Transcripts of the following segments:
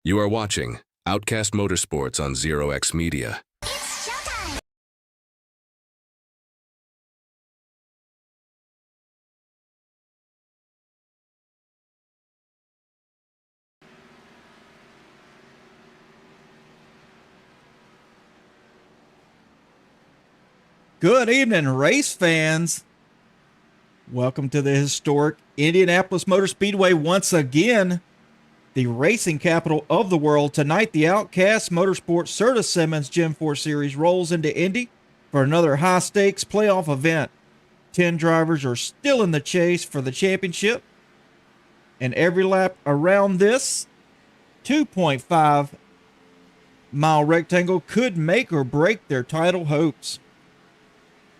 You are watching Outcast Motorsports on Zero X Media. It's showtime! Good evening, race fans. Welcome to the historic Indianapolis Motor Speedway once again, the racing capital of the world. Tonight, the Outcast Motorsports Serta Simmons Gen4 Series rolls into Indy for another high-stakes playoff event. 10 drivers are still in the chase for the championship, and every lap around this 2.5-mile rectangle could make or break their title hopes.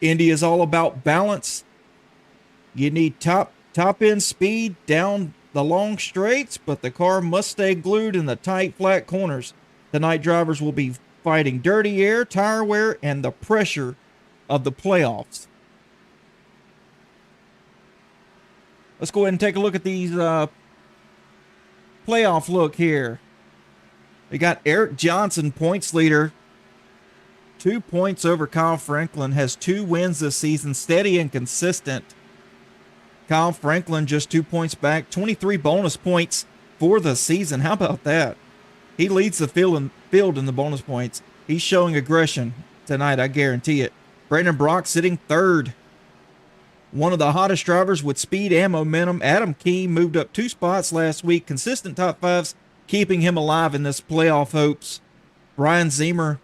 Indy is all about balance. You need top end speed down the long straights, but the car must stay glued in the tight, flat corners. Tonight, drivers will be fighting dirty air, tire wear, and the pressure of the playoffs. Let's go ahead and take a look at these playoff look here. We got Eric Johnson, points leader. 2 points over Kyle Franklin, has 2 wins this season, steady and consistent. Kyle Franklin just 2 points back, 23 bonus points for the season. How about that? He leads the field in the bonus points. He's showing aggression tonight, I guarantee it. Brandon Brock sitting third. One of the hottest drivers with speed and momentum. Adam Key moved up 2 spots last week. Consistent top fives, keeping him alive in this playoff hopes. Brian Ziemer,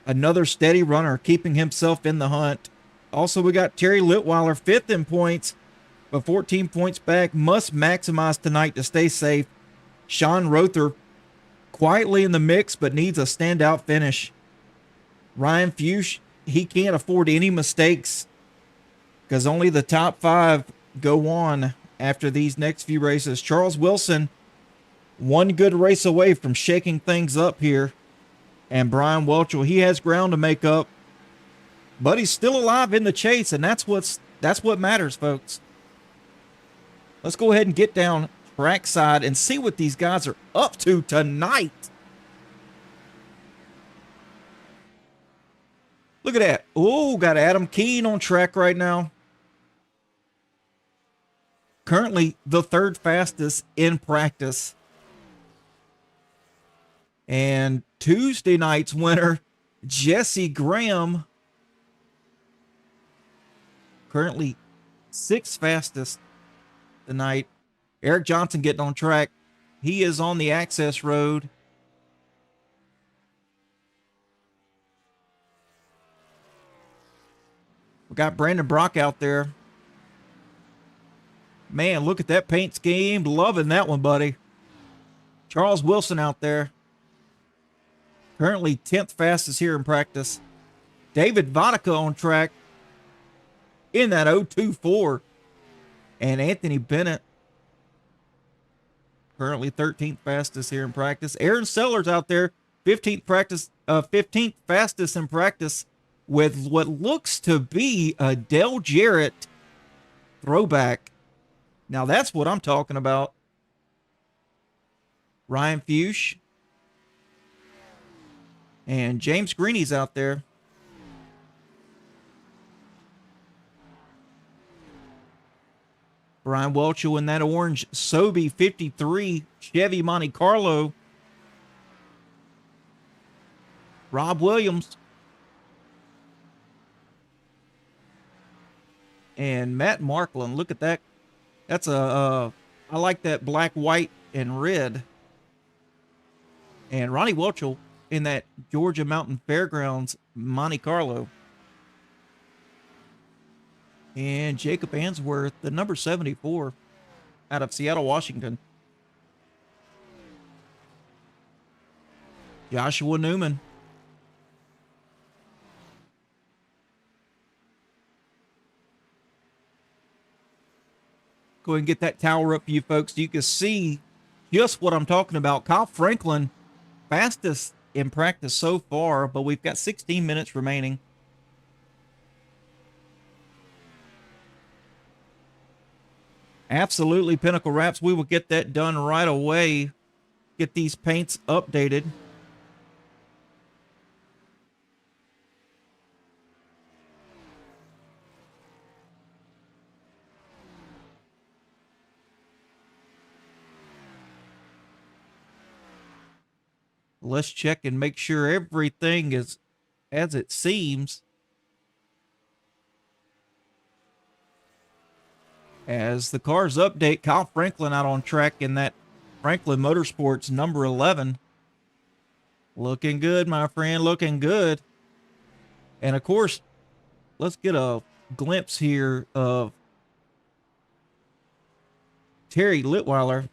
another steady runner, keeping himself in the hunt. Also, we got Terry Litweiler, 5th in points, but 14 points back. Must maximize tonight to stay safe. Sean Rother, quietly in the mix, but needs a standout finish. Ryan Fuchs, he can't afford any mistakes because only the top 5 go on after these next few races. Charles Wilson, one good race away from shaking things up here. And Brian Welchel, he has ground to make up, but he's still alive in the chase, and that's what matters, folks. Let's go ahead and get down trackside and see what these guys are up to tonight. Look at that. Oh, got Adam Keene on track right now. Currently the 3rd fastest in practice. And Tuesday night's winner, Jesse Graham, currently 6th fastest tonight. Eric Johnson getting on track. He is on the access road. We got Brandon Brock out there. Man, look at that paint scheme. Loving that one, buddy. Charles Wilson out there. Currently 10th fastest here in practice. David Vodka on track in that 024. And Anthony Bennett, currently 13th fastest here in practice. Aaron Sellers out there, 15th fastest in practice with what looks to be a Dale Jarrett throwback. Now that's what I'm talking about. Ryan Fuchs. And James Greeny's out there. Brian Welchel in that orange Sobe 53 Chevy Monte Carlo. Rob Williams. And Matt Markland. Look at that. That's I like that black, white, and red. And Ronnie Welchel in that Georgia Mountain Fairgrounds Monte Carlo. And Jacob Answorth, the number 74 out of Seattle, Washington. Joshua Newman. Go ahead and get that tower up for you folks so you can see just what I'm talking about. Kyle Franklin, fastest in practice so far, but we've got 16 minutes remaining. Absolutely, Pinnacle Wraps. We will get that done right away get these paints updated. Let's check and make sure everything is as it seems. As the cars update, Kyle Franklin out on track in that Franklin Motorsports number 11. Looking good, my friend, looking good. And of course, let's get a glimpse here of Terry Litweiler.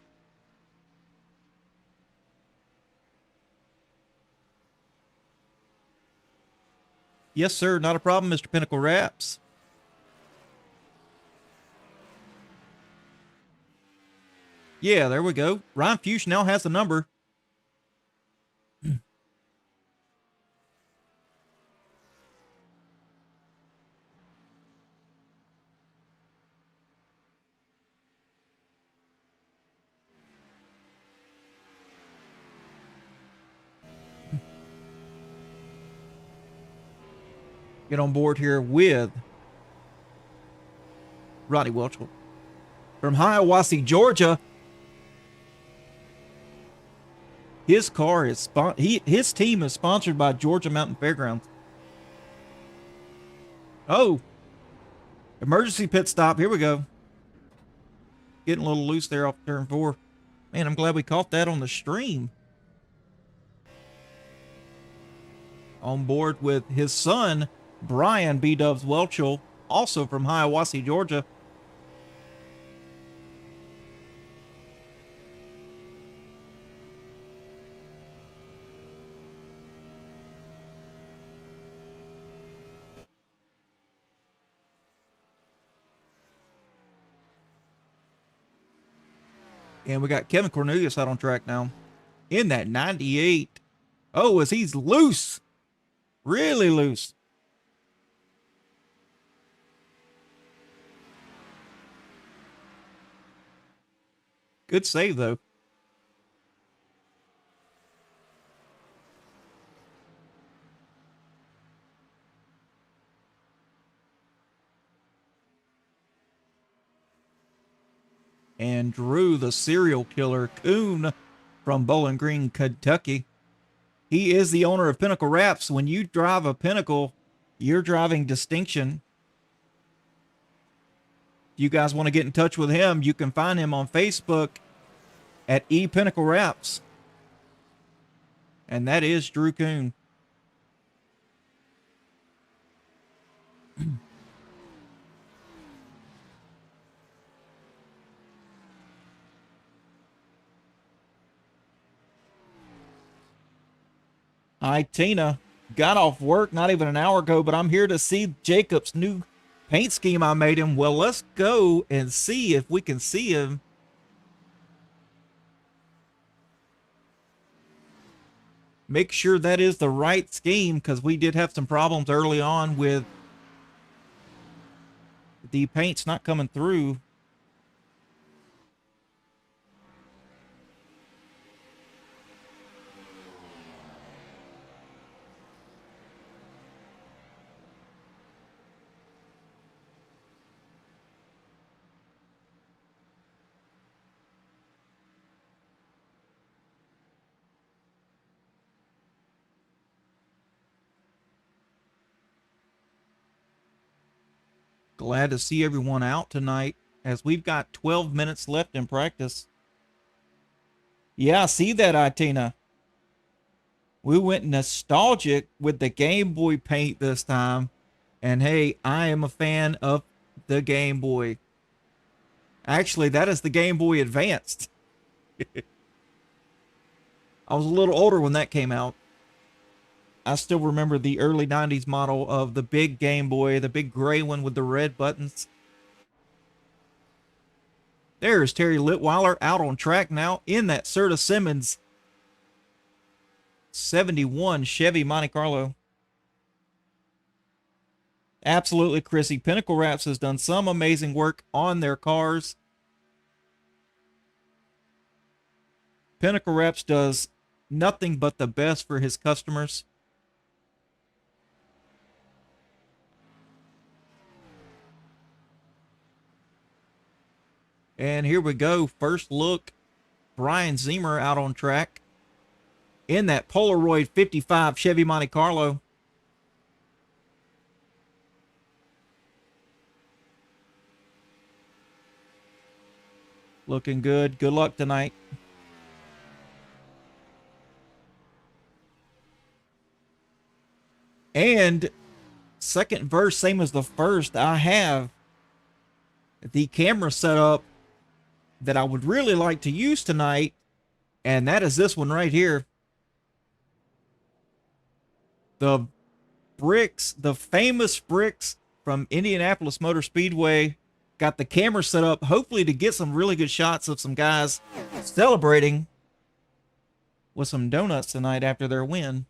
Yes, sir, not a problem, Mr. Pinnacle Wraps. Yeah, there we go. Ryan Fuchs now has the number. Get on board here with Rodney Welchel from Hiawassee, Georgia. His car is his team is sponsored by Georgia Mountain Fairgrounds. Oh, emergency pit stop. Here we go. Getting a little loose there off turn 4. Man, I'm glad we caught that on the stream. On board with his son, Brian B-Dubs Welchel, also from Hiawassee, Georgia. And we got Kevin Cornelius out on track now in that 98. Oh, as he's loose. Really loose. Good save, though. And Drew, the serial killer coon from Bowling Green, Kentucky. He is the owner of Pinnacle Wraps. When you drive a Pinnacle, you're driving distinction. If you guys want to get in touch with him, you can find him on Facebook at Pinnacle Wraps. And that is Drew Coon. Hi, Tina. Got off work not even an hour ago, but I'm here to see Jacob's new paint scheme I made him. Well, let's go and see if we can see him. Make sure that is the right scheme, because we did have some problems early on with the paints not coming through. Glad to see everyone out tonight, as we've got 12 minutes left in practice. Yeah, I see that, Itina. We went nostalgic with the Game Boy paint this time. And hey, I am a fan of the Game Boy. Actually, that is the Game Boy Advanced. I was a little older when that came out. I still remember the early 90s model of the big Game Boy, the big gray one with the red buttons. There's Terry Litweiler out on track now in that Serta Simmons 71 Chevy Monte Carlo. Absolutely, Chrissy. Pinnacle Wraps has done some amazing work on their cars. Pinnacle Reps does nothing but the best for his customers. And here we go. First look, Brian Zimmer out on track in that Polaroid 55 Chevy Monte Carlo. Looking good. Good luck tonight. And second verse, same as the first, I have the camera set up that I would really like to use tonight, and that is this one right here. The bricks, the famous bricks from Indianapolis Motor Speedway. Got the camera set up, hopefully to get some really good shots of some guys celebrating with some donuts tonight after their win.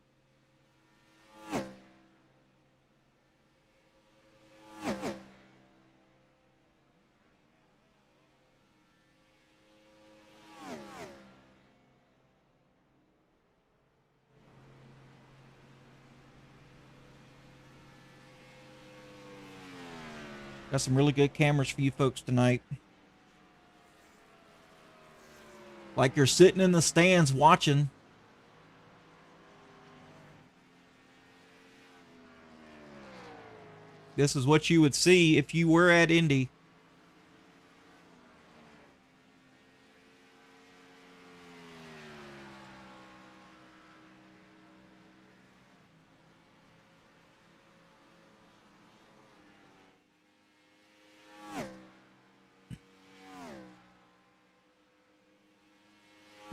Got some really good cameras for you folks tonight. Like you're sitting in the stands watching. This is what you would see if you were at Indy.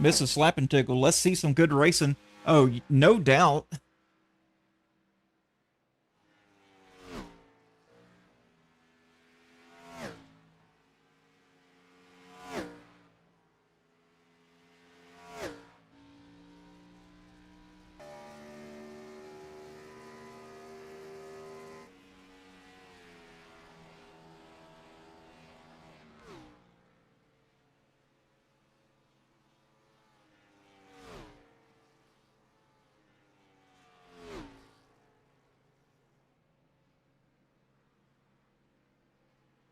Mrs. Slap and Tickle, let's see some good racing. Oh, no doubt.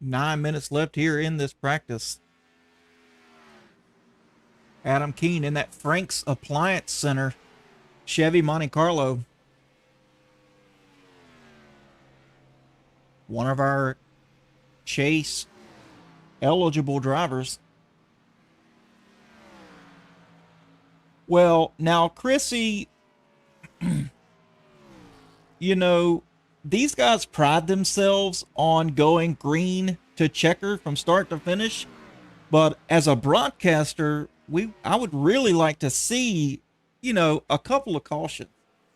Nine minutes left here in this practice. Adam Keene in that Frank's Appliance Center Chevy Monte Carlo. One of our Chase eligible drivers. Well, now, Chrissy, you know, these guys pride themselves on going green to checker from start to finish. But as a broadcaster, I would really like to see, you know, a couple of cautions.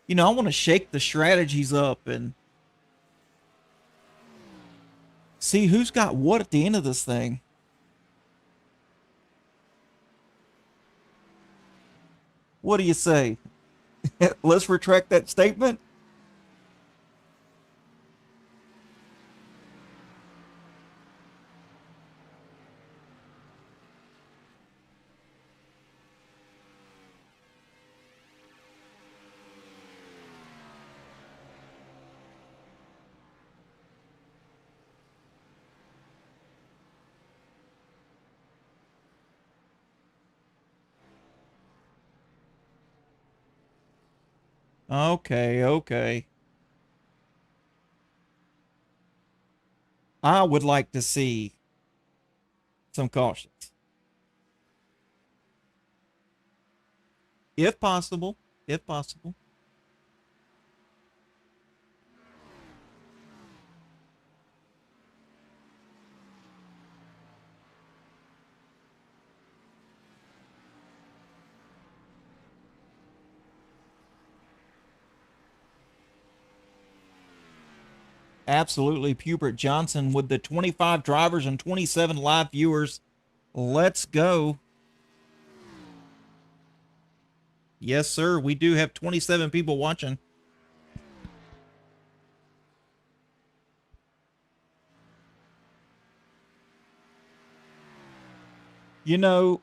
You know, I want to shake the strategies up and see who's got what at the end of this thing. What do you say? Let's retract that statement. Okay, okay. I would like to see some cautions. If possible. If possible. Absolutely. Pubert Johnson with the 25 drivers and 27 live viewers. Let's go. Yes, sir. We do have 27 people watching. You know,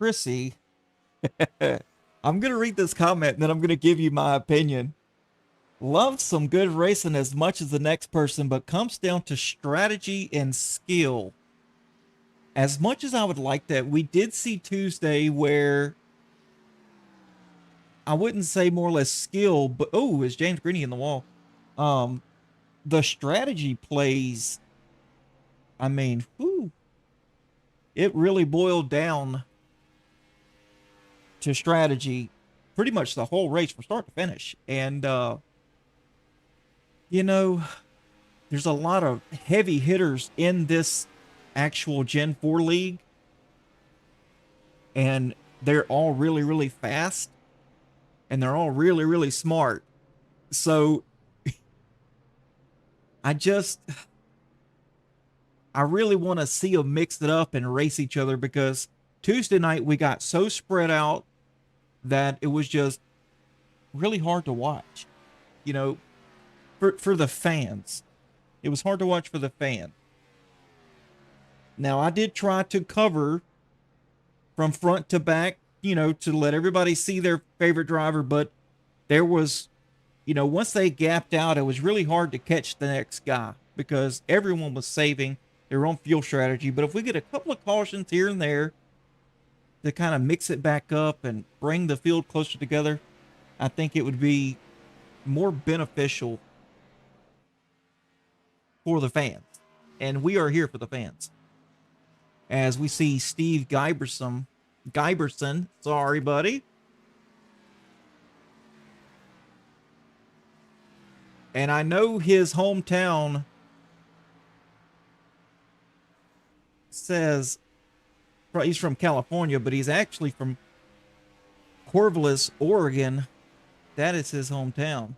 Chrissy. I'm going to read this comment and then I'm going to give you my opinion. Loves some good racing as much as the next person, but comes down to strategy and skill. As much as I would like that, we did see Tuesday where I wouldn't say more or less skill, but oh, is James Greeny in the wall? The strategy plays, I mean, whew, it really boiled down to strategy pretty much the whole race from start to finish. And, you know, there's a lot of heavy hitters in this actual Gen 4 league. And they're all really, really fast. And they're all really, really smart. So I really want to see them mix it up and race each other, because Tuesday night we got so spread out that it was just really hard to watch. You know, for the fans. It was hard to watch for the fan. Now, I did try to cover from front to back, you know, to let everybody see their favorite driver, but there was, you know, once they gapped out, it was really hard to catch the next guy because everyone was saving their own fuel strategy. But if we get a couple of cautions here and there to kind of mix it back up and bring the field closer together, I think it would be more beneficial for the fans. And we are here for the fans. As we see Steve Giberson, sorry, buddy. And I know his hometown says he's from California, but he's actually from Corvallis, Oregon. That is his hometown.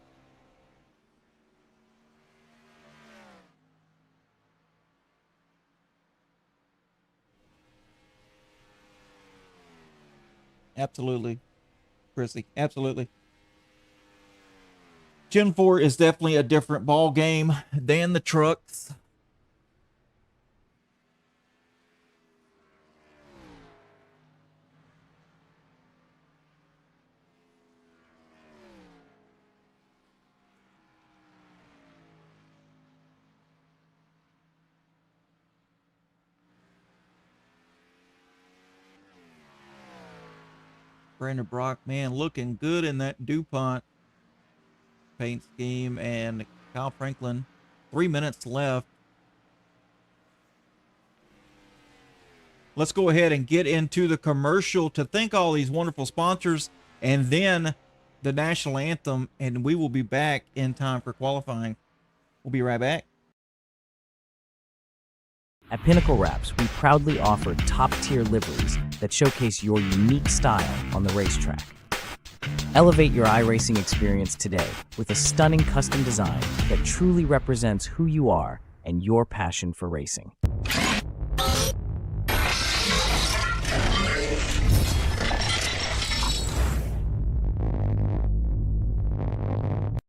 Absolutely, Chrissy. Absolutely. Gen 4 is definitely a different ball game than the trucks. Brandon Brock, man, looking good in that DuPont paint scheme. And Kyle Franklin, 3 minutes left. Let's go ahead and get into the commercial to thank all these wonderful sponsors, and then the national anthem, and we will be back in time for qualifying. We'll be right back. At Pinnacle Wraps, we proudly offer top-tier liveries that showcase your unique style on the racetrack. Elevate your iRacing experience today with a stunning custom design that truly represents who you are and your passion for racing.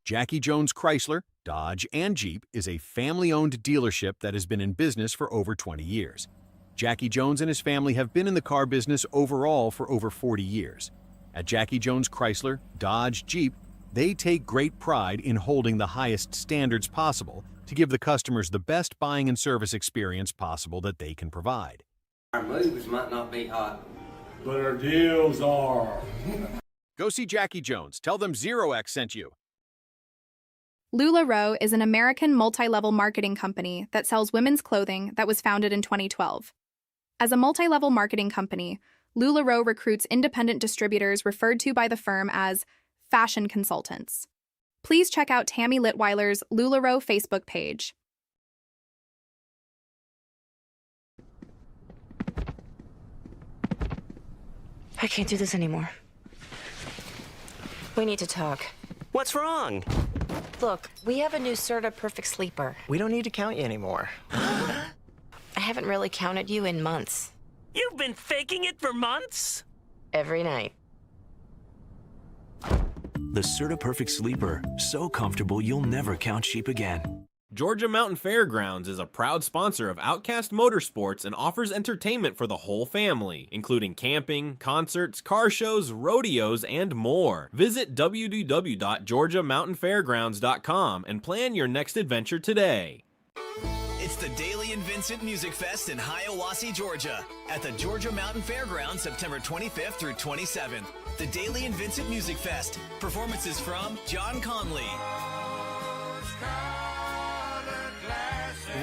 Jackie Jones Chrysler, Dodge, and Jeep is a family-owned dealership that has been in business for over 20 years. Jackie Jones and his family have been in the car business overall for over 40 years. At Jackie Jones Chrysler, Dodge, Jeep, they take great pride in holding the highest standards possible to give the customers the best buying and service experience possible that they can provide. Our moves might not be hot, but our deals are. Go see Jackie Jones. Tell them Zero X sent you. LuLaRoe is an American multi-level marketing company that sells women's clothing that was founded in 2012. As a multi-level marketing company, LuLaRoe recruits independent distributors referred to by the firm as fashion consultants. Please check out Tammy Litweiler's LuLaRoe Facebook page. I can't do this anymore. We need to talk. What's wrong? Look, we have a new Serta Perfect Sleeper. We don't need to count you anymore. I haven't really counted you in months. You've been faking it for months? Every night. The Serta Perfect Sleeper. So comfortable you'll never count sheep again. Georgia Mountain Fairgrounds is a proud sponsor of Outcast Motorsports and offers entertainment for the whole family, including camping, concerts, car shows, rodeos, and more. Visit www.georgiamountainfairgrounds.com and plan your next adventure today. It's the Daily and Vincent Music Fest in Hiawassee, Georgia, at the Georgia Mountain Fairgrounds, September 25th through 27th. The Daily and Vincent Music Fest. Performances from John Conley,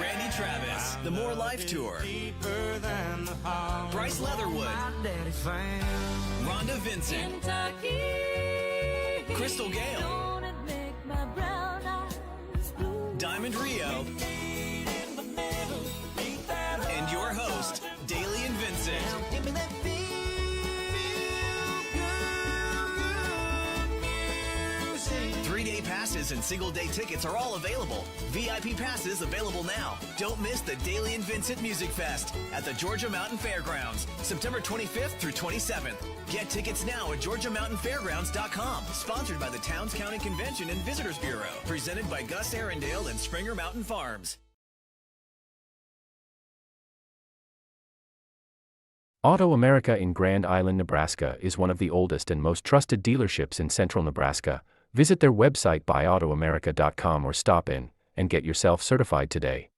Randy Travis, The More Life Tour, Bryce Leatherwood, Rhonda Vincent, Crystal Gale, Diamond Rio, and your host, Daily and Vincent. 3-day passes and single-day tickets are all available. VIP passes available now. Don't miss the Daily and Vincent Music Fest at the Georgia Mountain Fairgrounds, September 25th through 27th. Get tickets now at GeorgiaMountainFairgrounds.com. Sponsored by the Towns County Convention and Visitors Bureau. Presented by Gus Arundel and Springer Mountain Farms. Auto America in Grand Island, Nebraska is one of the oldest and most trusted dealerships in central Nebraska. Visit their website buyautoamerica.com or stop in and get yourself certified today.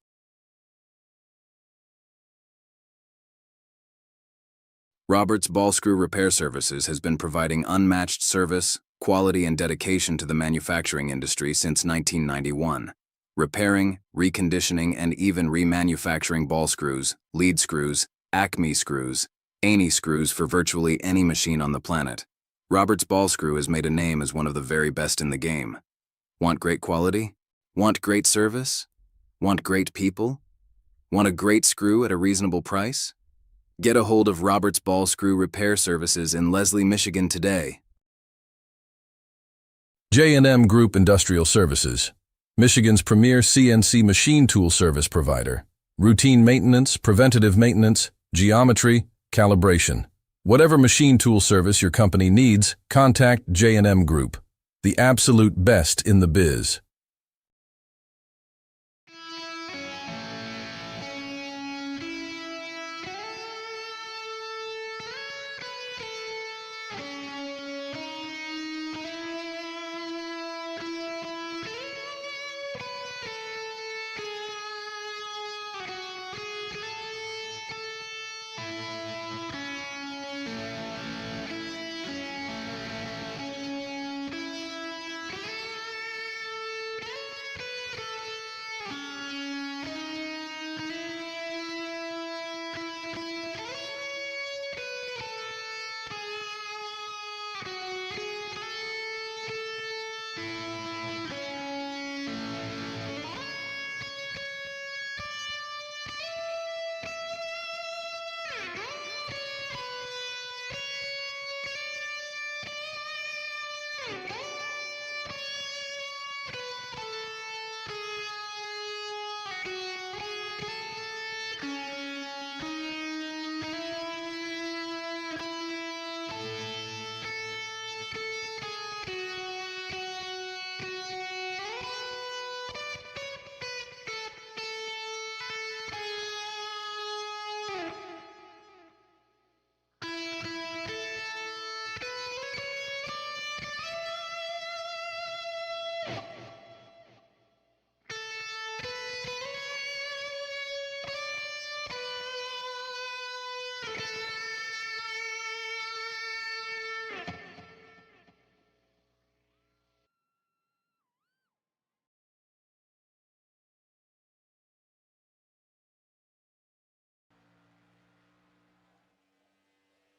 Roberts Ball Screw Repair Services has been providing unmatched service, quality, and dedication to the manufacturing industry since 1991. Repairing, reconditioning, and even remanufacturing ball screws, lead screws, Acme screws, Aney screws for virtually any machine on the planet. Roberts Ball Screw has made a name as one of the very best in the game. Want great quality? Want great service? Want great people? Want a great screw at a reasonable price? Get a hold of Roberts Ball Screw Repair Services in Leslie, Michigan today. J&M Group Industrial Services, Michigan's premier CNC machine tool service provider. Routine maintenance, preventative maintenance, geometry, calibration. Whatever machine tool service your company needs, contact J&M Group, the absolute best in the biz.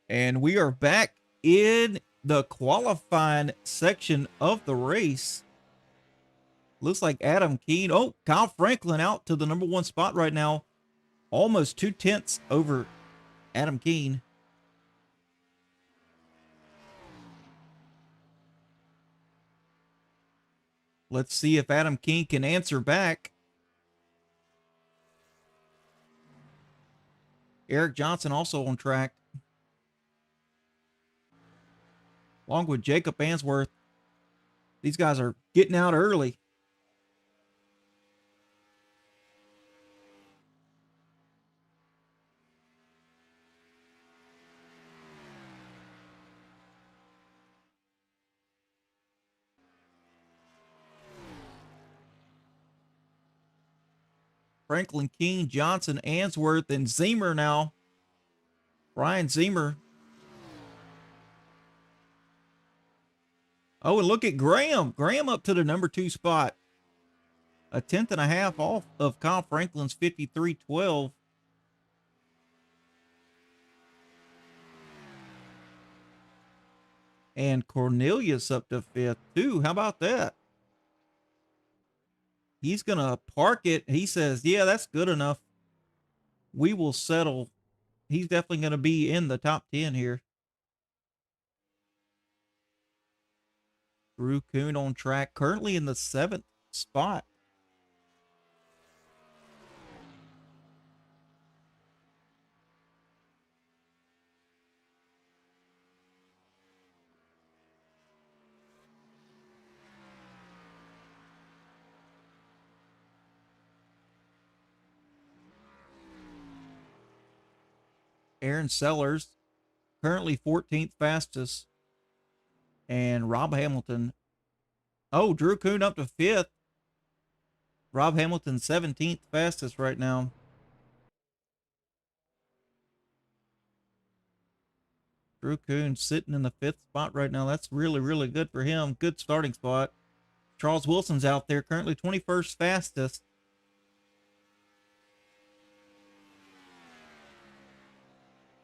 And we are back in the qualifying section of the race. Looks like Adam Keene. Oh, Kyle Franklin out to the number one spot right now. Almost 2/10 over Adam Keene. Let's see if Adam Keene can answer back. Eric Johnson also on track, along with Jacob Answorth. These guys are getting out early. Franklin, King, Johnson, Answorth, and Zemer now. Ryan Zemer. Oh, and look at Graham. Graham up to the number 2 spot. A 10th.5 off of Kyle Franklin's 53.12. And Cornelius up to 5th, too. How about that? He's going to park it. He says, yeah, that's good enough. We will settle. He's definitely going to be in the top 10 here. Drew Kuhn on track, currently in the 7th spot. Aaron Sellers, currently 14th fastest. And Rob Hamilton. Oh, Drew Kuhn up to 5th. Rob Hamilton 17th fastest right now. Drew Kuhn sitting in the 5th spot right now. That's really, really good for him. Good starting spot. Charles Wilson's out there, currently 21st fastest.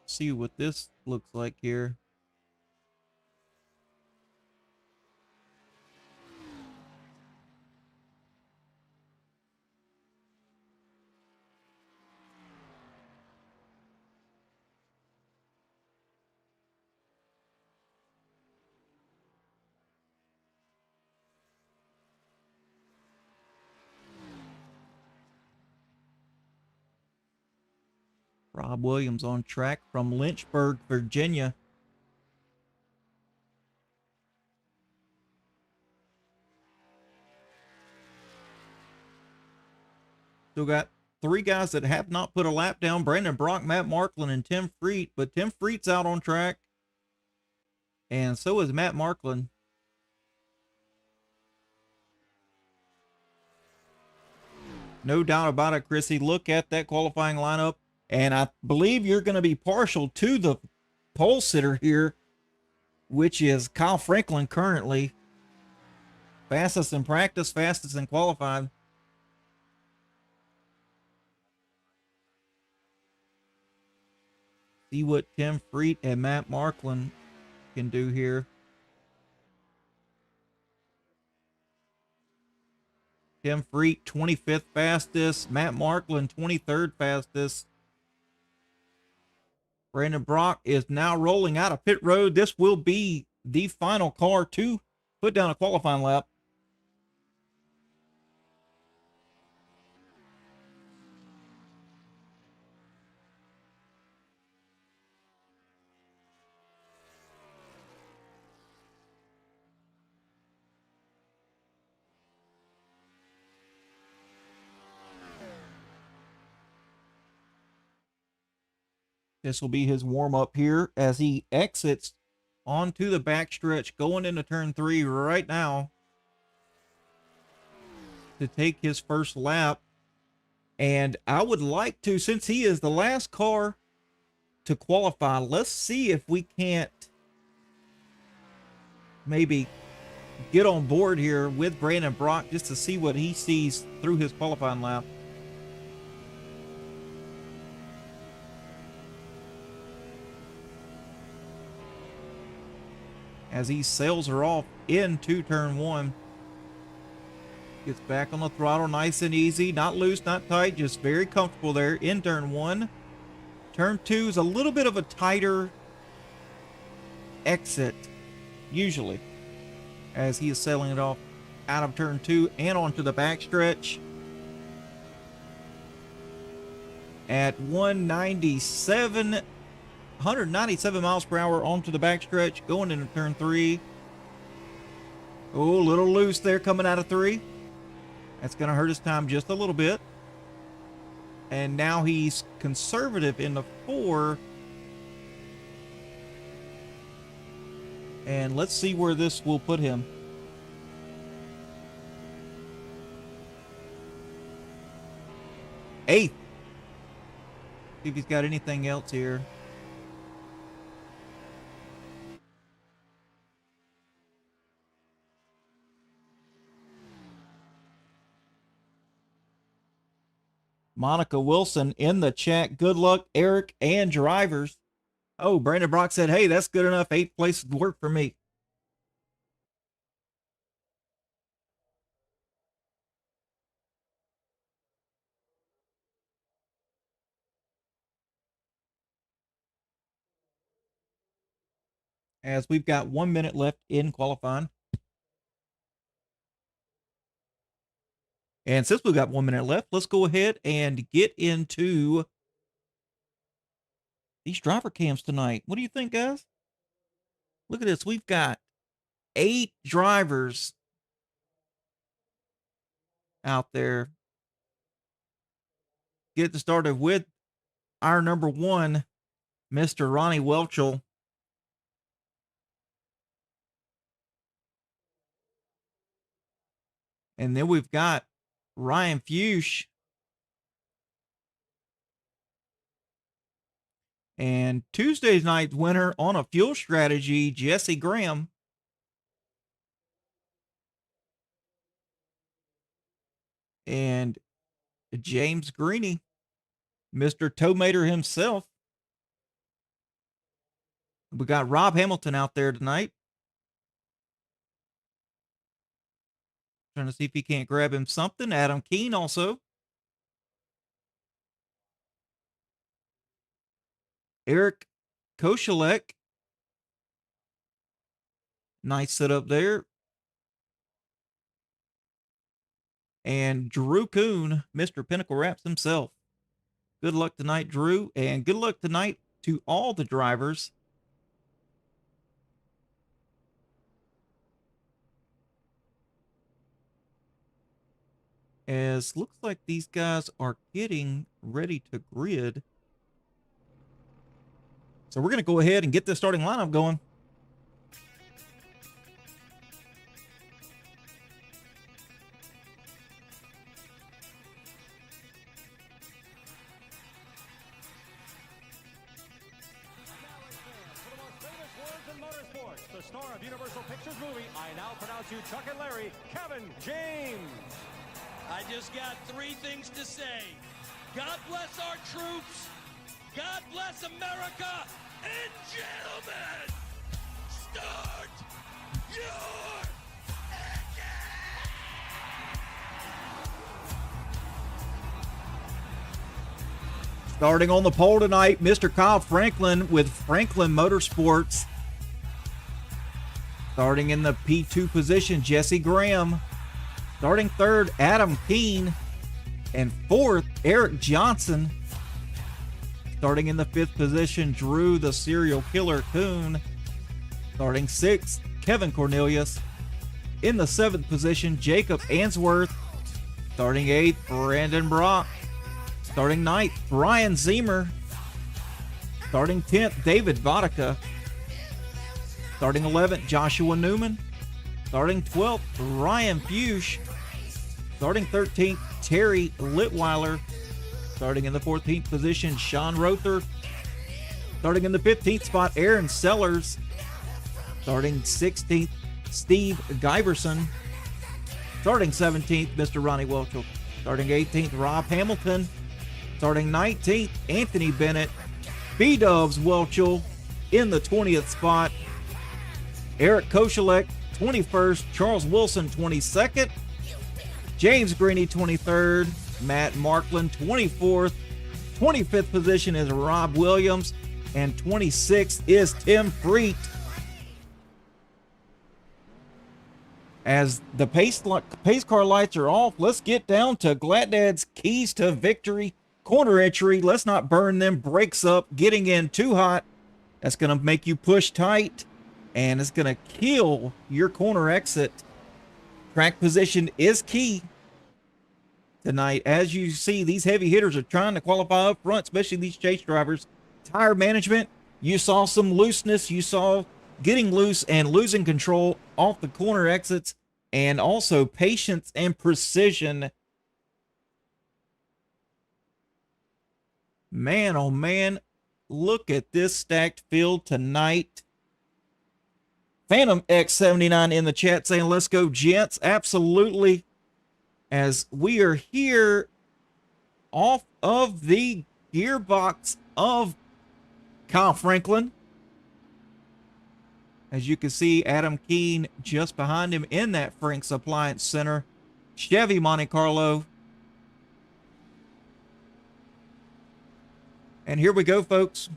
See what this looks like here. Rob Williams on track from Lynchburg, Virginia. Still got 3 guys that have not put a lap down. Brandon Brock, Matt Marklin, and Tim Freet. But Tim Freet's out on track. And so is Matt Marklin. No doubt about it, Chrissy. Look at that qualifying lineup. And I believe you're going to be partial to the pole sitter here, which is Kyle Franklin currently. Fastest in practice, fastest in qualifying. See what Tim Freet and Matt Marklin can do here. Tim Freet, 25th fastest. Matt Marklin, 23rd fastest. Brandon Brock is now rolling out of pit road. This will be the final car to put down a qualifying lap. This will be his warm-up here as he exits onto the backstretch, going into turn 3 right now to take his first lap. And I would like to, since he is the last car to qualify, let's see if we can't maybe get on board here with Brandon Brock just to see what he sees through his qualifying lap. As he sails her off into turn 1. Gets back on the throttle nice and easy. Not loose, not tight. Just very comfortable there in turn 1. Turn 2 is a little bit of a tighter exit, usually, as he is sailing it off out of turn 2 and onto the backstretch. At 197 miles per hour onto the backstretch, going into turn 3. Oh, a little loose there coming out of 3. That's going to hurt his time just a little bit. And now he's conservative in the 4. And let's see where this will put him. 8th. See if he's got anything else here. Monica Wilson in the chat. Good luck, Eric and drivers. Oh, Brandon Brock said, hey, that's good enough. 8th place would work for me. As we've got 1 minute left in qualifying. And since we've got 1 minute left, let's go ahead and get into these driver cams tonight. What do you think, guys? Look at this. We've got 8 drivers out there. Get started with our number 1, Mr. Ronnie Welchel. And then we've got Ryan Fuchs. And Tuesday's night's winner on a fuel strategy, Jesse Graham. And James Greeny, Mr. Tomater himself. We got Rob Hamilton out there tonight. Trying to see if he can't grab him something. Adam Keene also. Eric Koshelek. Nice setup there. And Drew Kuhn, Mr. Pinnacle Wraps himself. Good luck tonight, Drew. And good luck tonight to all the drivers. As looks like these guys are getting ready to grid. So we're going to go ahead and get this starting lineup going. The star of Universal Pictures movie, I now pronounce you Chuck and Larry, Kevin James. I just got 3 things to say. God bless our troops. God bless America. And gentlemen, start your Starting on the pole tonight, Mr. Kyle Franklin with Franklin Motorsports. Starting in the P2 position, Jesse Graham. Starting third, Adam Keene. And fourth, Eric Johnson. Starting in the 5th position, Drew the Serial Killer Kuhn. Starting 6th, Kevin Cornelius. In the 7th position, Jacob Answorth. Starting 8th, Brandon Brock. Starting 9th, Brian Zemer. Starting 10th, David Vodka. Starting 11th, Joshua Newman. Starting 12th, Ryan Fuchs. Starting 13th, Terry Litweiler. Starting in the 14th position, Sean Rother. Starting in the 15th spot, Aaron Sellers. Starting 16th, Steve Giberson. Starting 17th, Mr. Ronnie Welchel. Starting 18th, Rob Hamilton. Starting 19th, Anthony Bennett. B-Dubs Welchel in the 20th spot. Eric Koshelek, 21st. Charles Wilson, 22nd. James Greeny, 23rd. Matt Markland, 24th. 25th position is Rob Williams. And 26th is Tim Freet. As the pace car lights are off, let's get down to Gladad's keys to victory. Corner entry, let's not burn them brakes up. Getting in too hot, that's going to make you push tight. And it's going to kill your corner exit. Track position is key tonight. As you see, these heavy hitters are trying to qualify up front, especially these chase drivers. Tire management, you saw some looseness. You saw getting loose and losing control off the corner exits. And also patience and precision Man, oh man, look at this stacked field tonight. Phantom X79 in the chat saying, let's go, gents. Absolutely. As we are here off of the gearbox of Kyle Franklin. As you can see, Adam Keene just behind him in that Frank's Appliance Center. Chevy Monte Carlo. And here we go, folks.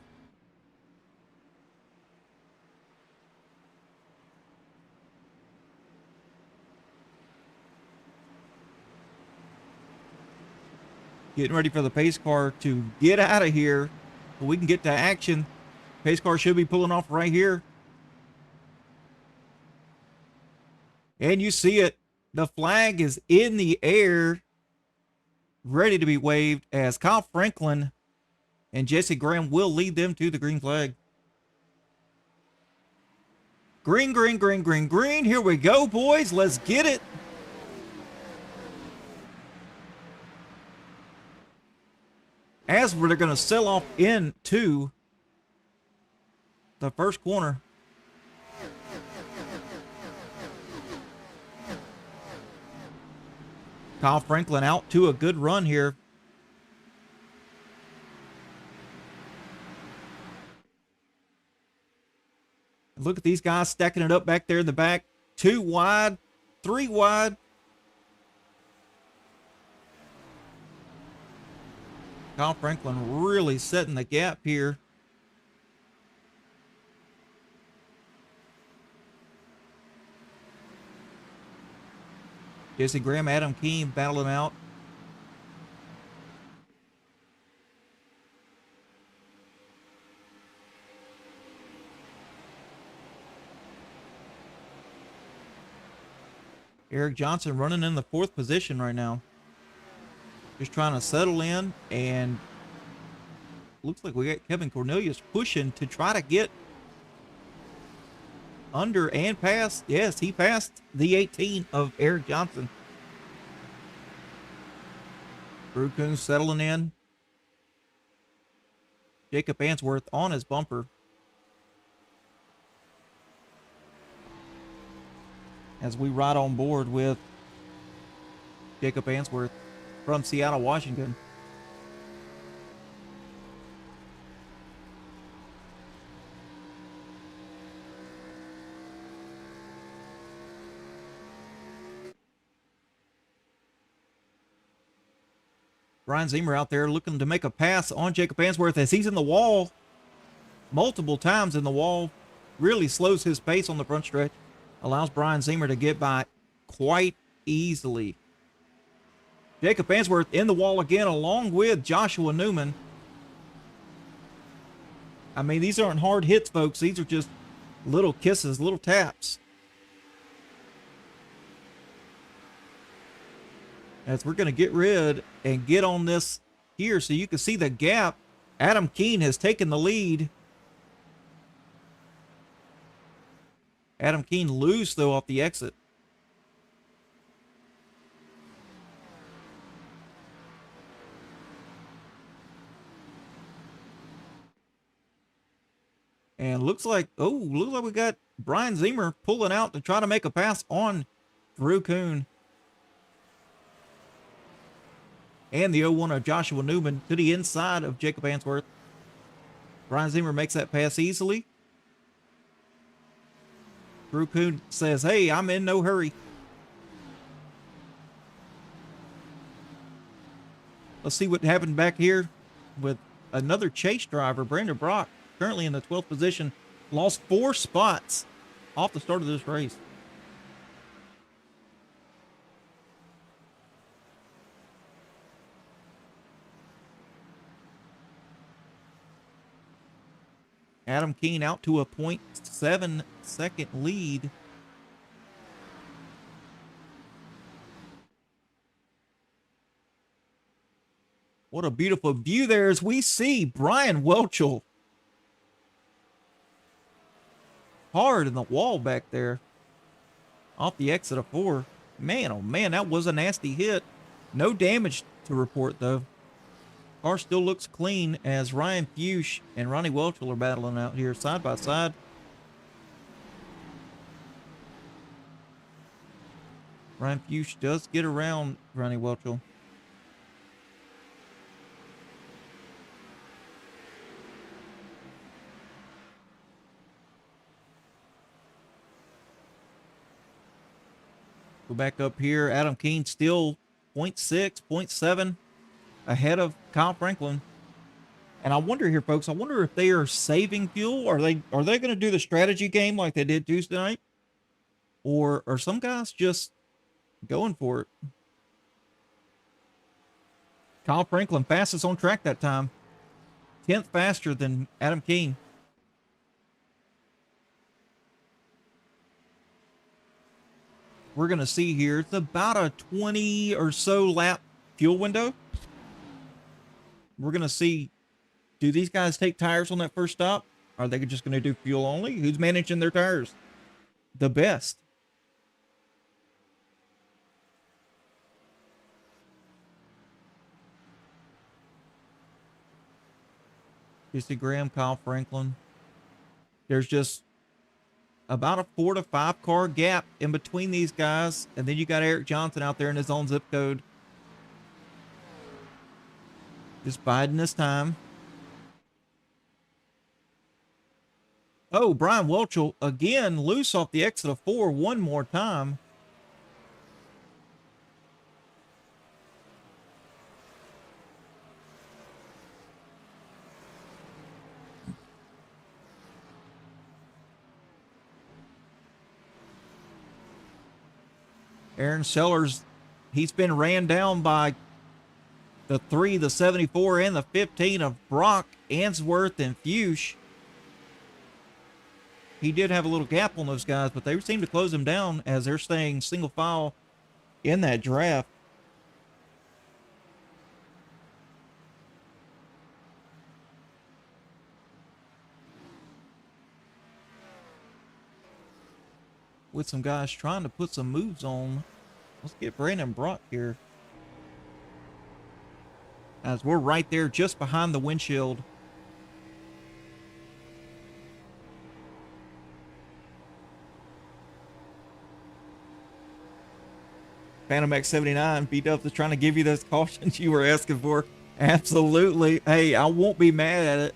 Getting ready for the pace car to get out of here so we can get to action. Pace car should be pulling off right here. And you see it. The flag is in the air, ready to be waved as Kyle Franklin and Jesse Graham will lead them to the green flag. Green, green, green, green, green. Here we go, boys. Let's get it. As they're going to sell off into the first corner. Kyle Franklin out to a good run here. Look at these guys stacking it up back there in the back. 2 wide, 3 wide. Kyle Franklin really setting the gap here. Jesse Graham, Adam Keene battling out. Eric Johnson running in the 4th position right now. Just trying to settle in, and looks like we got Kevin Cornelius pushing to try to get under and past. Yes, he passed the 18 of Eric Johnson. Drew Coons settling in. Jacob Answorth on his bumper. As we ride on board with Jacob Answorth from Seattle, Washington. Brian Zemer out there looking to make a pass on Jacob Answorth as he's in the wall multiple times in the wall. Really slows his pace on the front stretch. Allows Brian Zemer to get by quite easily. Jacob Answorth in the wall again along with Joshua Newman. I mean, these aren't hard hits, folks. These are just little kisses, little taps. As we're going to get rid and get on this here so you can see the gap. Adam Keene has taken the lead. Adam Keene loose, though, off the exit. And looks like we got Brian Zemer pulling out to try to make a pass on Drew Coon. And the 0-1 of Joshua Newman to the inside of Jacob Answorth. Brian Zemer makes that pass easily. Drew Coon says, hey, I'm in no hurry. Let's see what happened back here with another chase driver, Brandon Brock, currently in the 12th position. Lost 4 spots off the start of this race. Adam Keene out to a 0.7 second lead. What a beautiful view there as we see Brian Welchel hard in the wall back there off the exit of 4. Man, oh man, that was a nasty hit. No damage to report though. Car still looks clean as Ryan Fuchs and Ronnie Welchel are battling out here side by side. Ryan Fuchs does get around Ronnie Welchel. Go back up here. Adam Keene still 0.6, 0.7 ahead of Kyle Franklin. And I wonder here, folks, I wonder if they are saving fuel. Are they going to do the strategy game like they did Tuesday night? Or are some guys just going for it? Kyle Franklin fastest on track that time. 10th faster than Adam Keene. We're going to see here, it's about a 20 or so lap fuel window. We're going to see, do these guys take tires on that first stop? Are they just going to do fuel only? Who's managing their tires the best? Jesse Graham, Kyle Franklin. There's just about a 4 to 5 car gap in between these guys. And then you got Eric Johnson out there in his own zip code. Just biding his time. Oh, Brian Welchel again loose off the exit of 4 one more time. Aaron Sellers, he's been ran down by the 3, the 74, and the 15 of Brock, Answorth, and Fuchs. He did have a little gap on those guys, but they seem to close him down as they're staying single file in that draft. With some guys trying to put some moves on. Let's get Brandon Brock here. As we're right there just behind the windshield. Phantom X79, B-Dubs is trying to give you those cautions you were asking for. Absolutely. Hey, I won't be mad at it.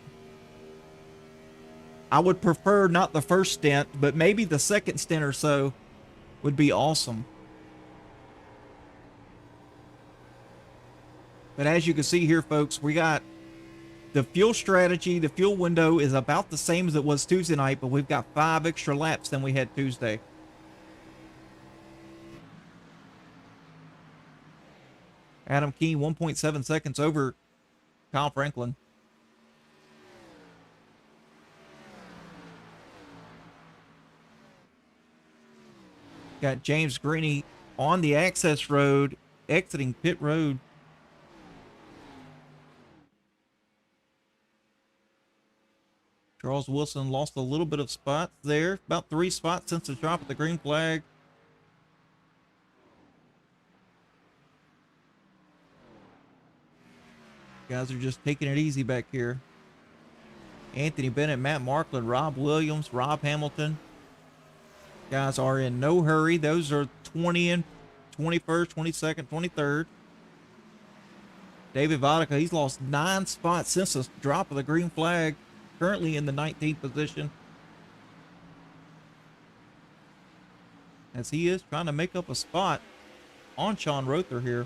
I would prefer not the first stint, but maybe the second stint or so would be awesome. But as you can see here, folks, we got the fuel strategy. The fuel window is about the same as it was Tuesday night, but we've got 5 extra laps than we had Tuesday. Adam Keene, 1.7 seconds over Kyle Franklin. Got James Greeny on the access road, exiting pit road. Charles Wilson lost a little bit of spots there. About 3 spots since the drop of the green flag. Guys are just taking it easy back here. Anthony Bennett, Matt Markland, Rob Williams, Rob Hamilton. Guys are in no hurry. Those are 20th, 21st, 22nd, 23rd. David Vodka, he's lost 9 spots since the drop of the green flag. Currently in the 19th position. As he is trying to make up a spot on Sean Rother here.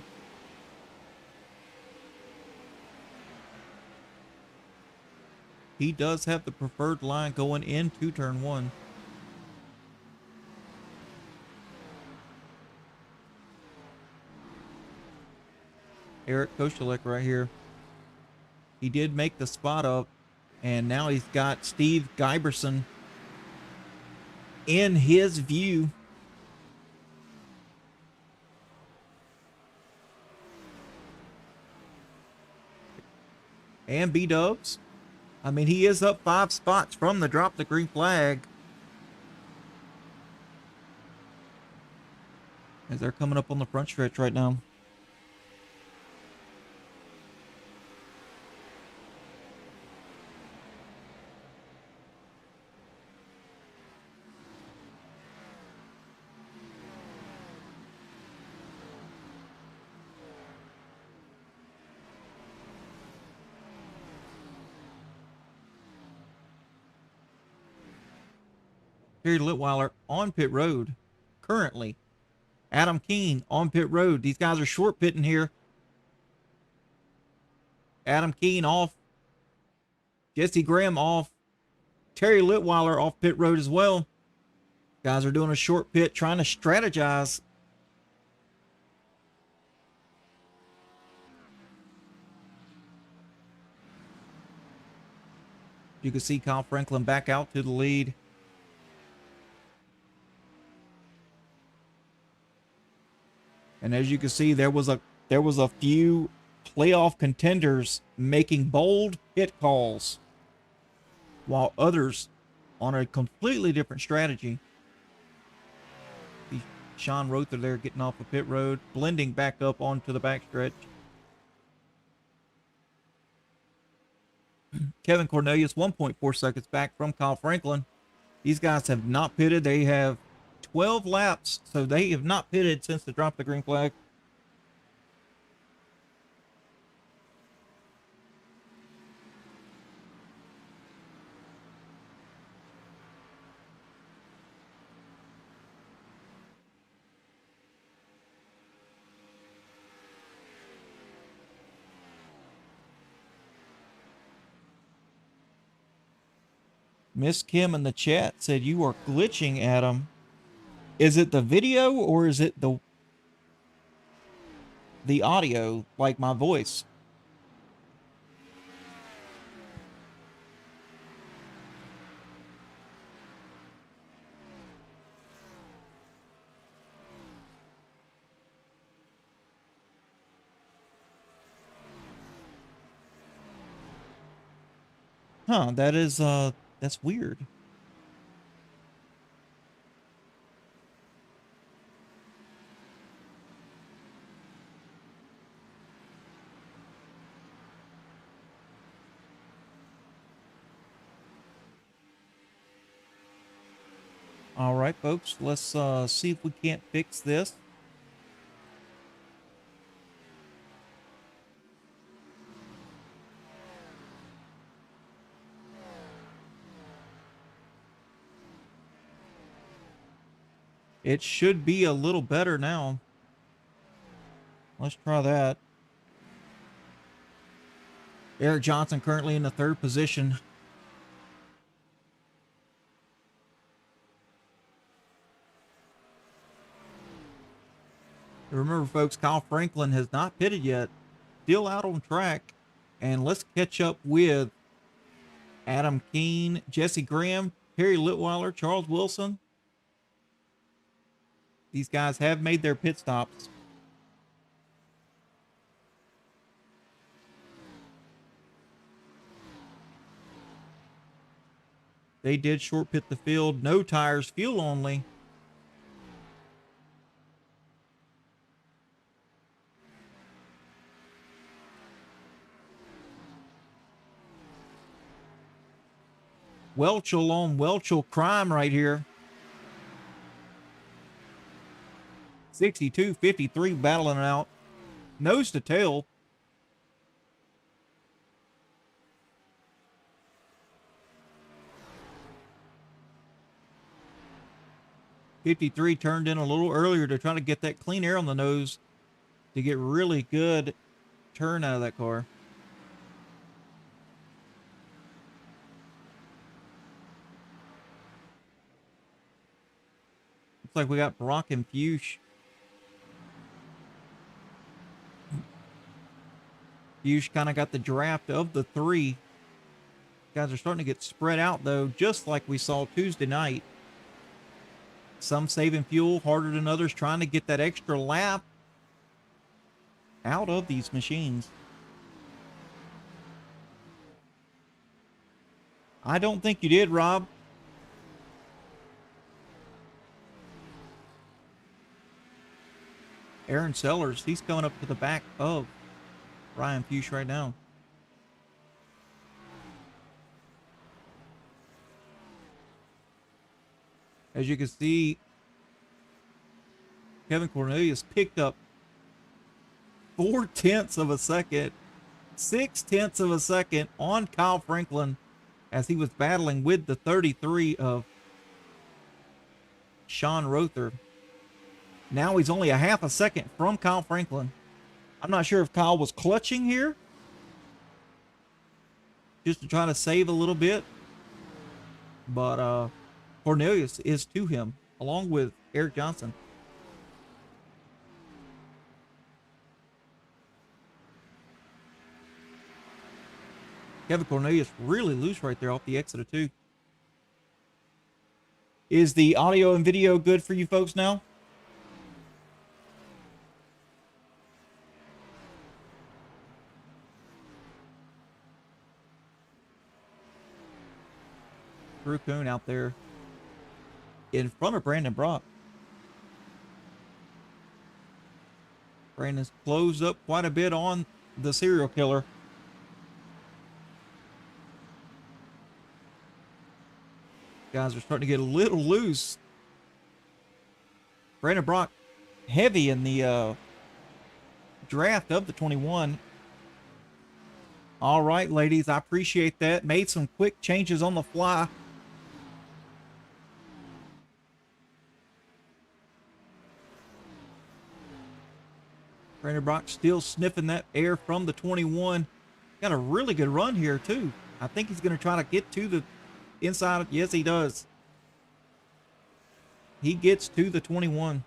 He does have the preferred line going into turn 1. Eric Koshelek right here. He did make the spot up, and now he's got Steve Giberson in his view. And B-Dubs. I mean, he is up 5 spots from the drop the green flag. As they're coming up on the front stretch right now. Terry Litweiler on pit road currently. Adam Keene on pit road. These guys are short pitting here. Adam Keene off. Jesse Graham off. Terry Litweiler off pit road as well. Guys are doing a short pit, trying to strategize. You can see Kyle Franklin back out to the lead. And as you can see, there was a few playoff contenders making bold pit calls, while others on a completely different strategy. See Sean Rother there getting off the pit road, blending back up onto the backstretch. Kevin Cornelius, 1.4 seconds back from Kyle Franklin. These guys have not pitted. They have 12 laps, so they have not pitted since the drop of the green flag. Miss Kim in the chat said you are glitching, Adam. Is it the video or is it the audio, like my voice? Huh, that is that's weird. All right, folks, let's see if we can't fix this. It should be a little better now. Let's try that. Eric Johnson currently in the third position. Remember, folks, Kyle Franklin has not pitted yet. Still out on track. And let's catch up with Adam Keene, Jesse Graham, Terry Litweiler, Charles Wilson. These guys have made their pit stops. They did short pit the field. No tires, fuel only. Welchel on Welchel crime right here. 62-53 battling out. Nose to tail. '53 turned in a little earlier to try to get that clean air on the nose to get really good turn out of that car. Looks like we got Brock and Fuchs. Fuchs kind of got the draft of the three. Guys are starting to get spread out, though, just like we saw Tuesday night. Some saving fuel harder than others, trying to get that extra lap out of these machines. I don't think you did, Rob. Aaron Sellers, he's coming up to the back of Ryan Fuchs right now. As you can see, Kevin Cornelius picked up 0.4 of a second, 0.6 of a second on Kyle Franklin as he was battling with the 33 of Sean Rother. Now he's only a half a second from Kyle Franklin. I'm not sure if Kyle was clutching here, just to try to save a little bit. But Cornelius is to him, along with Eric Johnson. Kevin Cornelius really loose right there off the exit of 2. Is the audio and video good for you folks now? Drew Kuhn out there in front of Brandon Brock. Brandon's closed up quite a bit on the serial killer. Guys are starting to get a little loose. Brandon Brock heavy in the draft of the 21. All right, ladies, I appreciate that. Made some quick changes on the fly. Brandon Brock still sniffing that air from the 21. Got a really good run here, too. I think he's going to try to get to the inside. Yes, he does. He gets to the 21.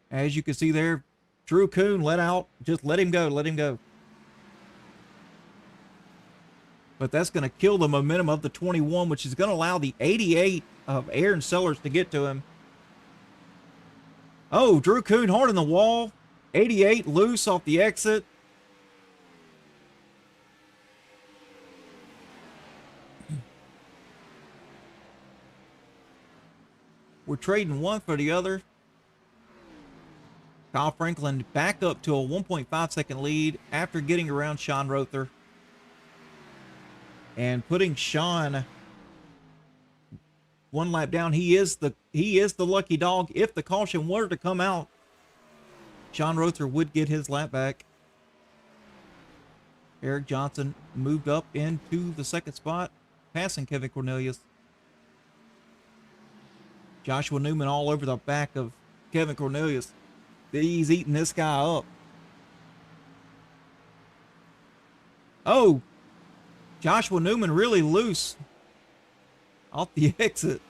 As you can see there, Drew Kuhn let out. Just let him go. Let him go. But that's going to kill the momentum of the 21, which is going to allow the 88 of Aaron Sellers to get to him. Oh, Drew Kuhn hard on the wall. 88 loose off the exit. We're trading one for the other. Kyle Franklin back up to a 1.5 second lead after getting around Sean Rother. And putting Sean one lap down. He is the lucky dog. If the caution were to come out, Sean Rother would get his lap back. Eric Johnson moved up into the second spot, passing Kevin Cornelius. Joshua Newman all over the back of Kevin Cornelius. He's eating this guy up. Oh, Joshua Newman really loose off the exit.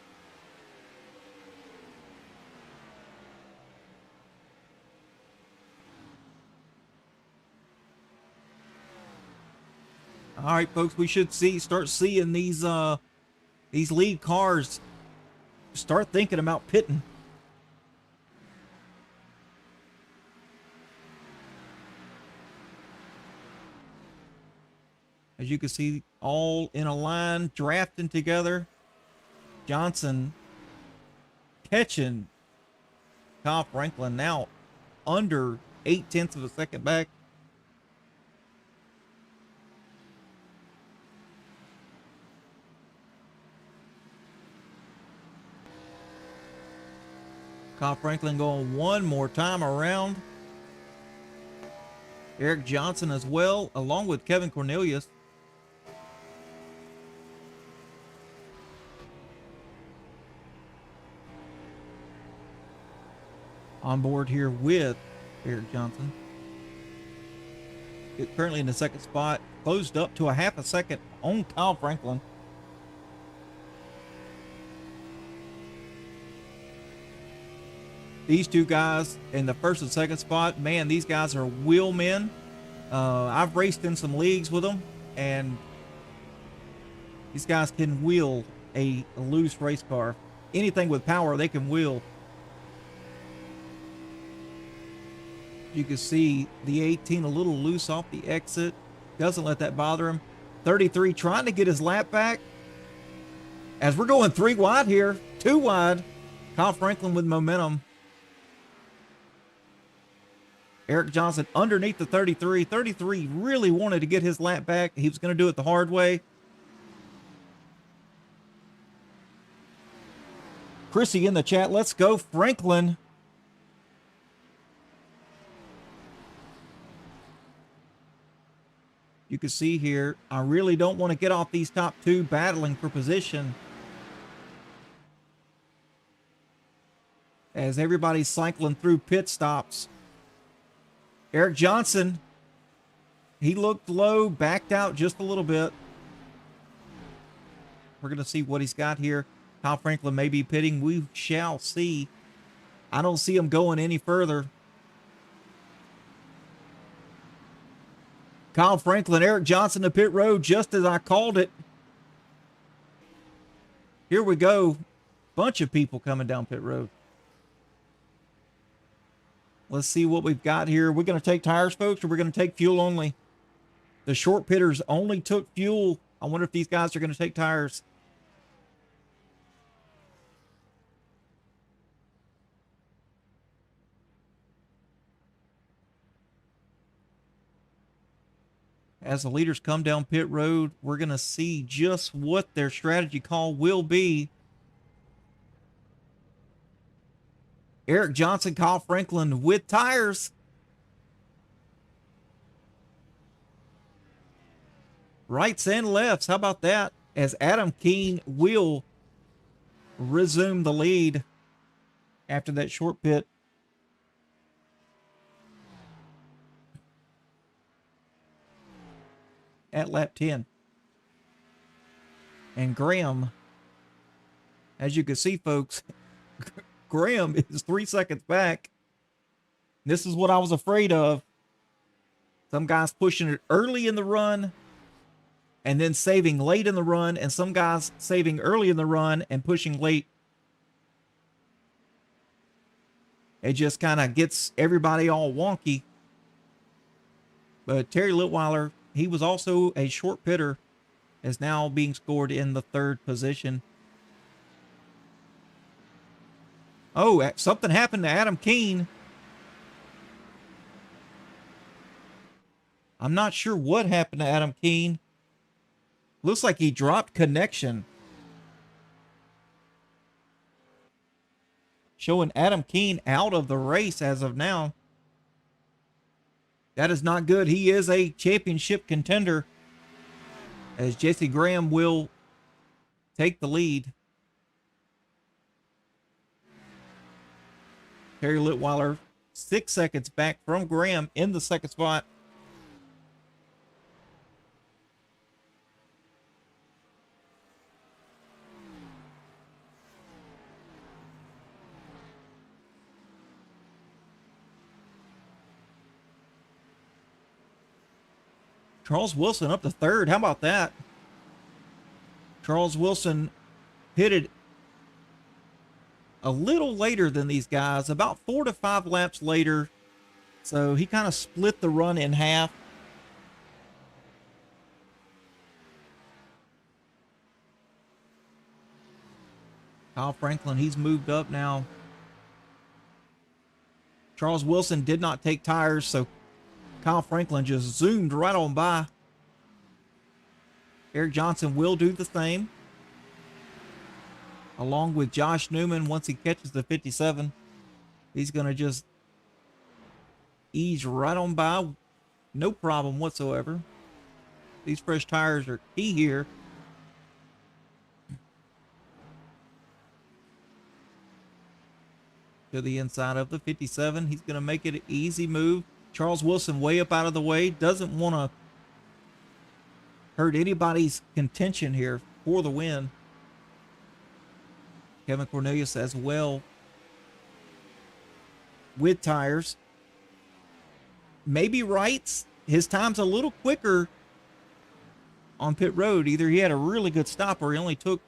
All right, folks, we should start seeing these lead cars start thinking about pitting. As you can see, all in a line, drafting together. Johnson catching Kyle Franklin, now under 0.8 of a second back. Kyle Franklin going one more time around. Eric Johnson as well, along with Kevin Cornelius. On board here with Eric Johnson. Currently in the second spot, closed up to a half a second on Kyle Franklin. These two guys in the first and second spot, man, these guys are wheel men. I've raced in some leagues with them, and these guys can wheel a loose race car. Anything with power, they can wheel. You can see the 18 a little loose off the exit. Doesn't let that bother him. 33 trying to get his lap back. As we're going 3 wide here, 2 wide. Kyle Franklin with momentum. Eric Johnson underneath the 33. 33 really wanted to get his lap back. He was going to do it the hard way. Chrissy in the chat. Let's go, Franklin. You can see here, I really don't want to get off these top two battling for position, as everybody's cycling through pit stops. Eric Johnson, he looked low, backed out just a little bit. We're going to see what he's got here. Kyle Franklin may be pitting. We shall see. I don't see him going any further. Kyle Franklin, Eric Johnson to pit road, just as I called it. Here we go. Bunch of people coming down pit road. Let's see what we've got here. We're going to take tires, folks, or we're going to take fuel only. The short pitters only took fuel. I wonder if these guys are going to take tires. As the leaders come down pit road, we're going to see just what their strategy call will be. Eric Johnson, Kyle Franklin with tires. Rights and lefts. How about that? As Adam Keene will resume the lead after that short pit. At lap 10. And Graham, as you can see, folks, Graham is 3 seconds back. This is what I was afraid of. Some guys pushing it early in the run and then saving late in the run, and some guys saving early in the run and pushing late. It just kind of gets everybody all wonky. But Terry Litweiler, he was also a short pitter, is now being scored in the third position. Oh, something happened to Adam Keene. I'm not sure what happened to Adam Keene. Looks like he dropped connection. Showing Adam Keene out of the race as of now. That is not good. He is a championship contender, as Jesse Graham will take the lead. Terry Litweiler 6 seconds back from Graham in the second spot. Charles Wilson up to third. How about that? Charles Wilson pitted a little later than these guys, about 4 to 5 laps later. So he kind of split the run in half. Kyle Franklin, he's moved up now. Charles Wilson did not take tires, so Kyle Franklin just zoomed right on by. Eric Johnson will do the same, along with Josh Newman. Once he catches the 57, he's going to just ease right on by. No problem whatsoever. These fresh tires are key here. To the inside of the 57. He's going to make it an easy move. Charles Wilson way up out of the way. Doesn't want to hurt anybody's contention here for the win. Kevin Cornelius as well with tires. Maybe Wright's. His time's a little quicker on pit road. Either he had a really good stop or he only took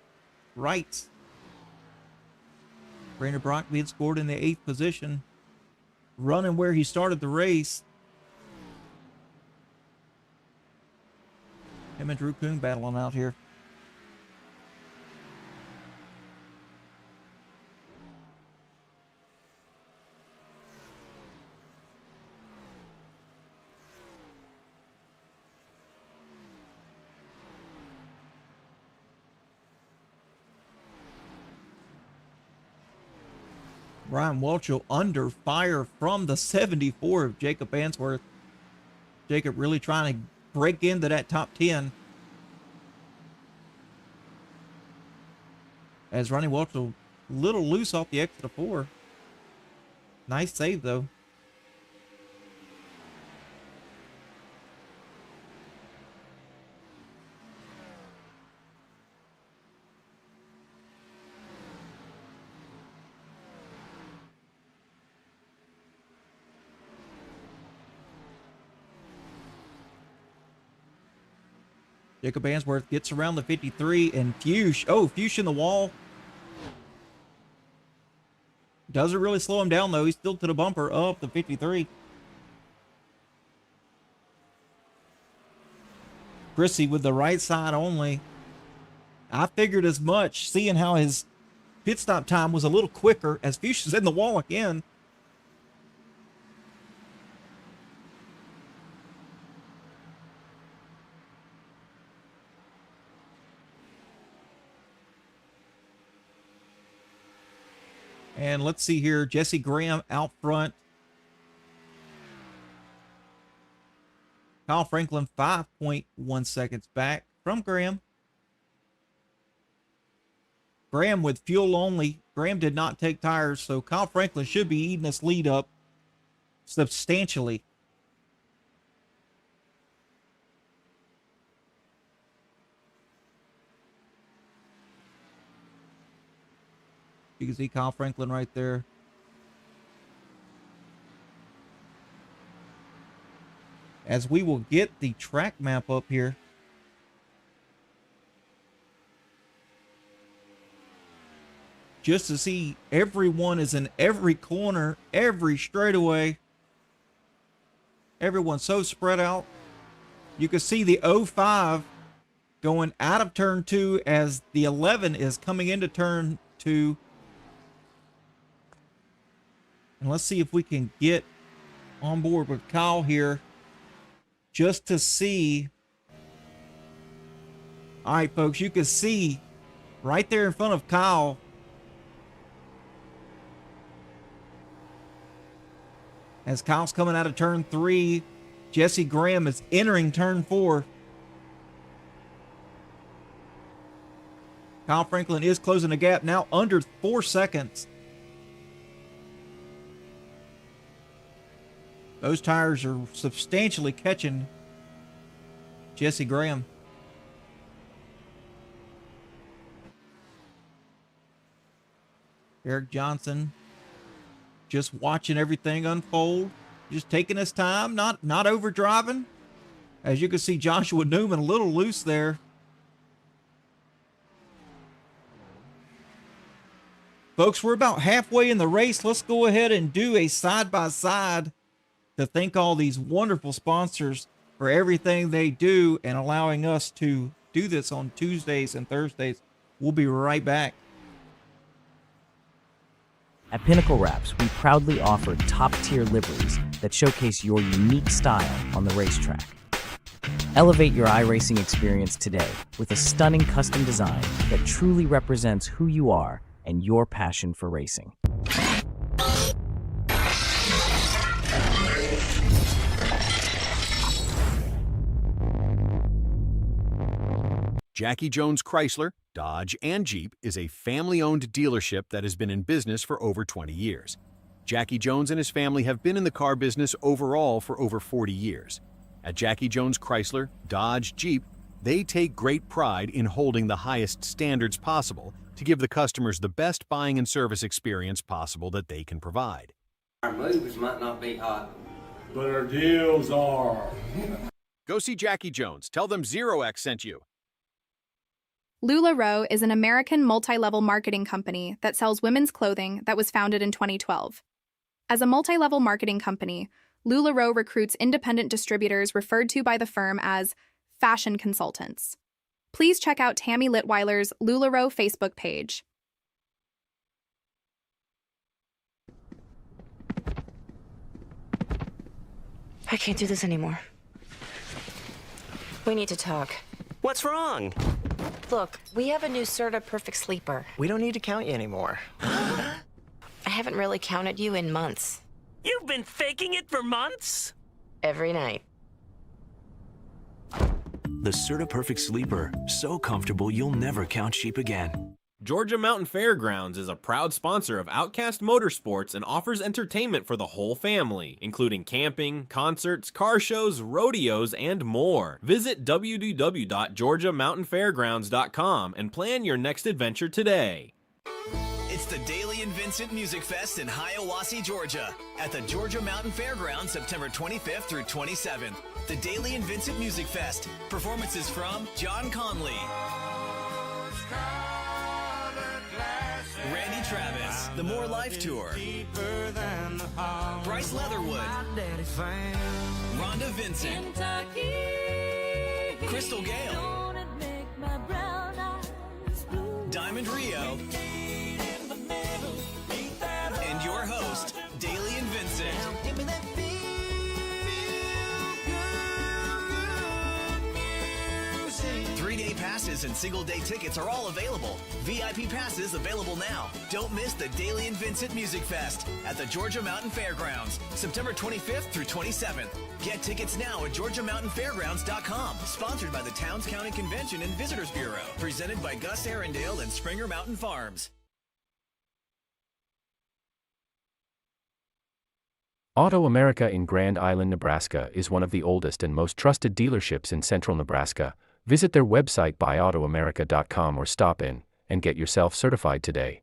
Wright's. Brandon Brock being scored in the 8th position, running where he started the race. Him and Drew Coon battling out here. Ryan Welchel under fire from the 74 of Jacob Answorth. Jacob really trying to break into that top 10. As Ronnie Welch a little loose off the exit of 4. Nice save, though. Jacob Answorth gets around the 53, and Fuchs. Oh, Fuchs in the wall. Doesn't really slow him down, though. He's still to the bumper of the 53. Chrissy with the right side only. I figured as much, seeing how his pit stop time was a little quicker as Fuchs is in the wall again. And let's see here, Jesse Graham out front. Kyle Franklin 5.1 seconds back from Graham. Graham with fuel only. Graham did not take tires, so Kyle Franklin should be eating this lead up substantially. You can see Kyle Franklin right there. As we will get the track map up here. Just to see everyone is in every corner, every straightaway. Everyone's so spread out. You can see the 05 going out of turn 2 as the 11 is coming into turn 2. And let's see if we can get on board with Kyle here just to see. All right, folks, you can see right there in front of Kyle. As Kyle's coming out of turn 3, Jesse Graham is entering turn 4. Kyle Franklin is closing the gap now under 4 seconds. Those tires are substantially catching Jesse Graham. Eric Johnson just watching everything unfold, just taking his time, not overdriving. As you can see, Joshua Newman a little loose there. Folks, we're about halfway in the race. Let's go ahead and do a side-by-side to thank all these wonderful sponsors for everything they do and allowing us to do this on Tuesdays and Thursdays. We'll be right back. At Pinnacle Wraps, we proudly offer top-tier liveries that showcase your unique style on the racetrack. Elevate your iRacing experience today with a stunning custom design that truly represents who you are and your passion for racing. Jackie Jones Chrysler, Dodge, and Jeep is a family-owned dealership that has been in business for over 20 years. Jackie Jones and his family have been in the car business overall for over 40 years. At Jackie Jones Chrysler, Dodge, Jeep, they take great pride in holding the highest standards possible to give the customers the best buying and service experience possible that they can provide. Our moves might not be hot, but our deals are. Go see Jackie Jones. Tell them ZeroX sent you. LuLaRoe is an American multi-level marketing company that sells women's clothing that was founded in 2012. As a multi-level marketing company, LuLaRoe recruits independent distributors referred to by the firm as fashion consultants. Please check out Tammy Litweiler's LuLaRoe Facebook page. I can't do this anymore. We need to talk. What's wrong? Look, we have a new Serta Perfect Sleeper. We don't need to count you anymore. I haven't really counted you in months. You've been faking it for months? Every night. the Certa-Perfect sleeper, so comfortable you'll never count sheep again. Georgia Mountain Fairgrounds is a proud sponsor of Outcast Motorsports and offers entertainment for the whole family, including camping, concerts, car shows, rodeos, and more. Visit www.georgiamountainfairgrounds.com and plan your next adventure today. It's the Daily and Vincent Music Fest in Hiawassee, Georgia, at the Georgia Mountain Fairgrounds, September 25th through 27th. The Daily and Vincent Music Fest. Performances from John Conley, Randy Travis, The More Life Tour, Bryce Leatherwood, Rhonda Vincent, Crystal Gale, Diamond Rio, and your host, Daily and Vincent. 3-day passes and single-day tickets are all available. VIP passes available now. Don't miss the Daily and Vincent Music Fest at the Georgia Mountain Fairgrounds, September 25th through 27th. Get tickets now at GeorgiaMountainFairgrounds.com. Sponsored by the Towns County Convention and Visitors Bureau. Presented by Gus Arundel and Springer Mountain Farms. Auto America in Grand Island, Nebraska is one of the oldest and most trusted dealerships in central Nebraska. Visit their website buyautoamerica.com or stop in and get yourself certified today.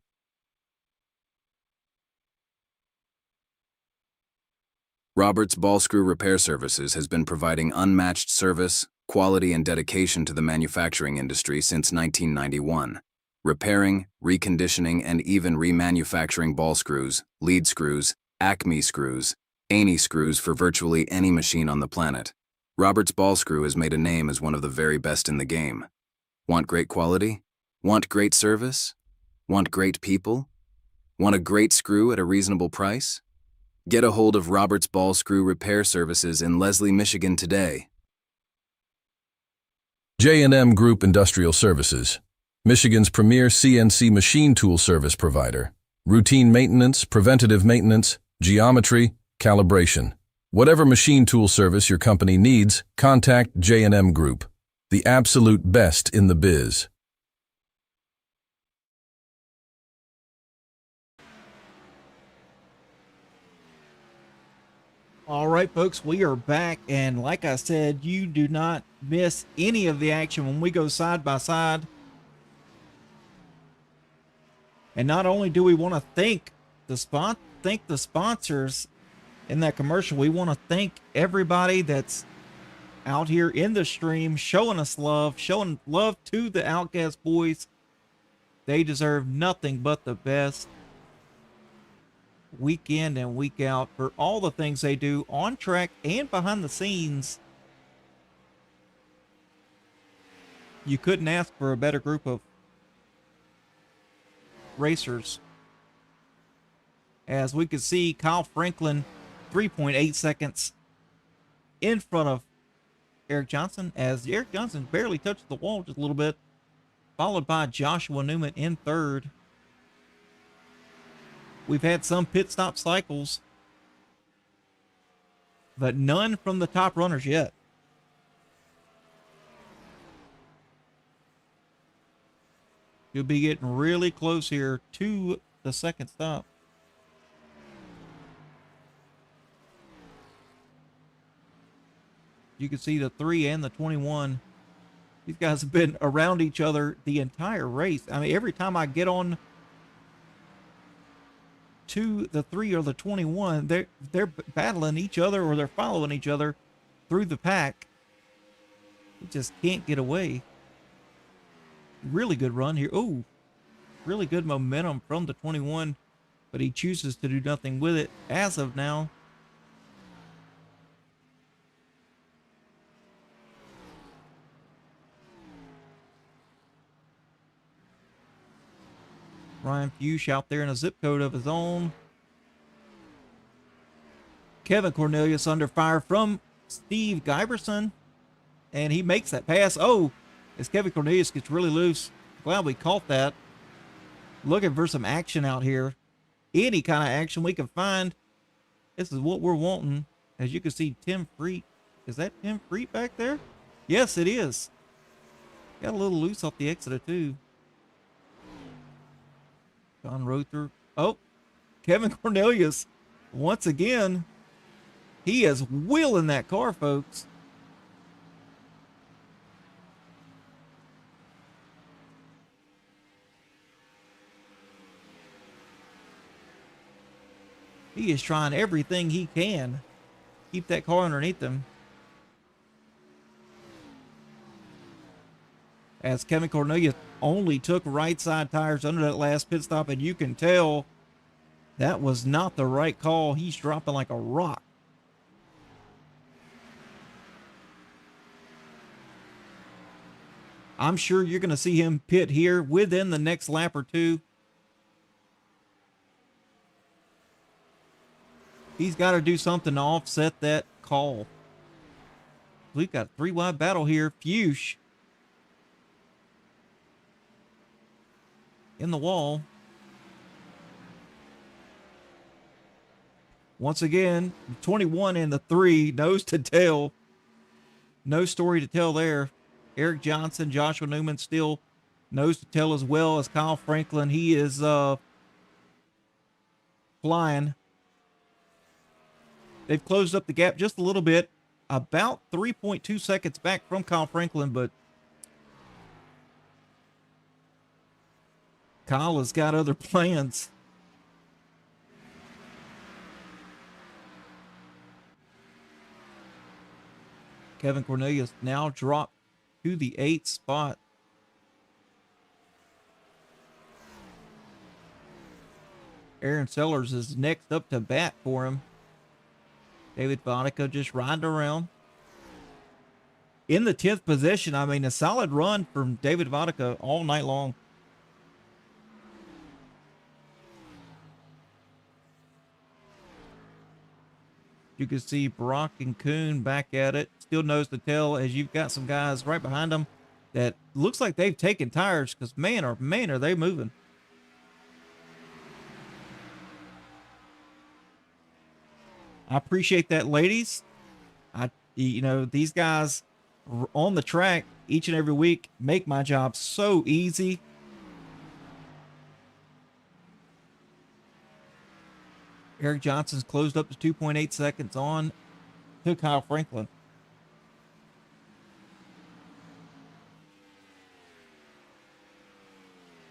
Roberts Ball Screw Repair Services has been providing unmatched service, quality, and dedication to the manufacturing industry since 1991. Repairing, reconditioning, and even remanufacturing ball screws, lead screws, Acme screws, Aney screws for virtually any machine on the planet. Roberts Ball Screw has made a name as one of the very best in the game. Want great quality? Want great service? Want great people? Want a great screw at a reasonable price? Get a hold of Roberts Ball Screw Repair Services in Leslie, Michigan today. J&M Group Industrial Services, Michigan's premier CNC machine tool service provider. Routine maintenance, preventative maintenance, geometry, calibration. Whatever machine tool service your company needs, contact J&M Group, the absolute best in the biz. All right, folks, we are back, and like I said, you do not miss any of the action when we go side by side. And not only do we want to thank the sponsors in that commercial, we want to thank everybody that's out here in the stream showing us love, showing love to the Outcast boys. They deserve nothing but the best week in and week out for all the things they do on track and behind the scenes. You couldn't ask for a better group of racers. As we could see, Kyle Franklin 3.8 seconds in front of Eric Johnson, as Eric Johnson barely touched the wall just a little bit, followed by Joshua Newman in third. We've had some pit stop cycles, but none from the top runners yet. You'll be getting really close here to the second stop. You can see the 3 and the 21. These guys have been around each other the entire race. I mean, every time I get on to the 3 or the 21, they're battling each other, or they're following each other through the pack. You just can't get away. Really good run here. Oh, really good momentum from the 21, but he chooses to do nothing with it as of now. Ryan Fuchs out there in a zip code of his own. Kevin Cornelius under fire from Steve Giberson, and he makes that pass. Oh, as Kevin Cornelius gets really loose. Glad we caught that. Looking for some action out here. Any kind of action we can find. This is what we're wanting. As you can see, Tim Freet. Is that Tim Freet back there? Yes, it is. Got a little loose off the exit too. John Rother. Oh, Kevin Cornelius. Once again, he is wheeling that car, folks. He is trying everything he can. Keep that car underneath him. As Kevin Cornelius only took right side tires under that last pit stop, and you can tell that was not the right call. He's dropping like a rock. I'm sure you're going to see him pit here within the next lap or two. He's got to do something to offset that call. We've got a 3 wide battle here. Fuchs in the wall. Once again, 21 and the 3, nose to tail. No story to tell there. Eric Johnson, Joshua Newman still nose to tail as well as Kyle Franklin. He is flying. They've closed up the gap just a little bit, about 3.2 seconds back from Kyle Franklin, but Kyle has got other plans. Kevin Cornelius now dropped to the 8th spot. Aaron Sellers is next up to bat for him. David Vodka just riding around. In the 10th position, I mean, a solid run from David Vodka all night long. You can see Brock and Kuhn back at it. Still nose to tail as you've got some guys right behind them that looks like they've taken tires because, man, are they moving. I appreciate that, ladies. You know, these guys on the track each and every week make my job so easy. Eric Johnson's closed up to 2.8 seconds on to Kyle Franklin.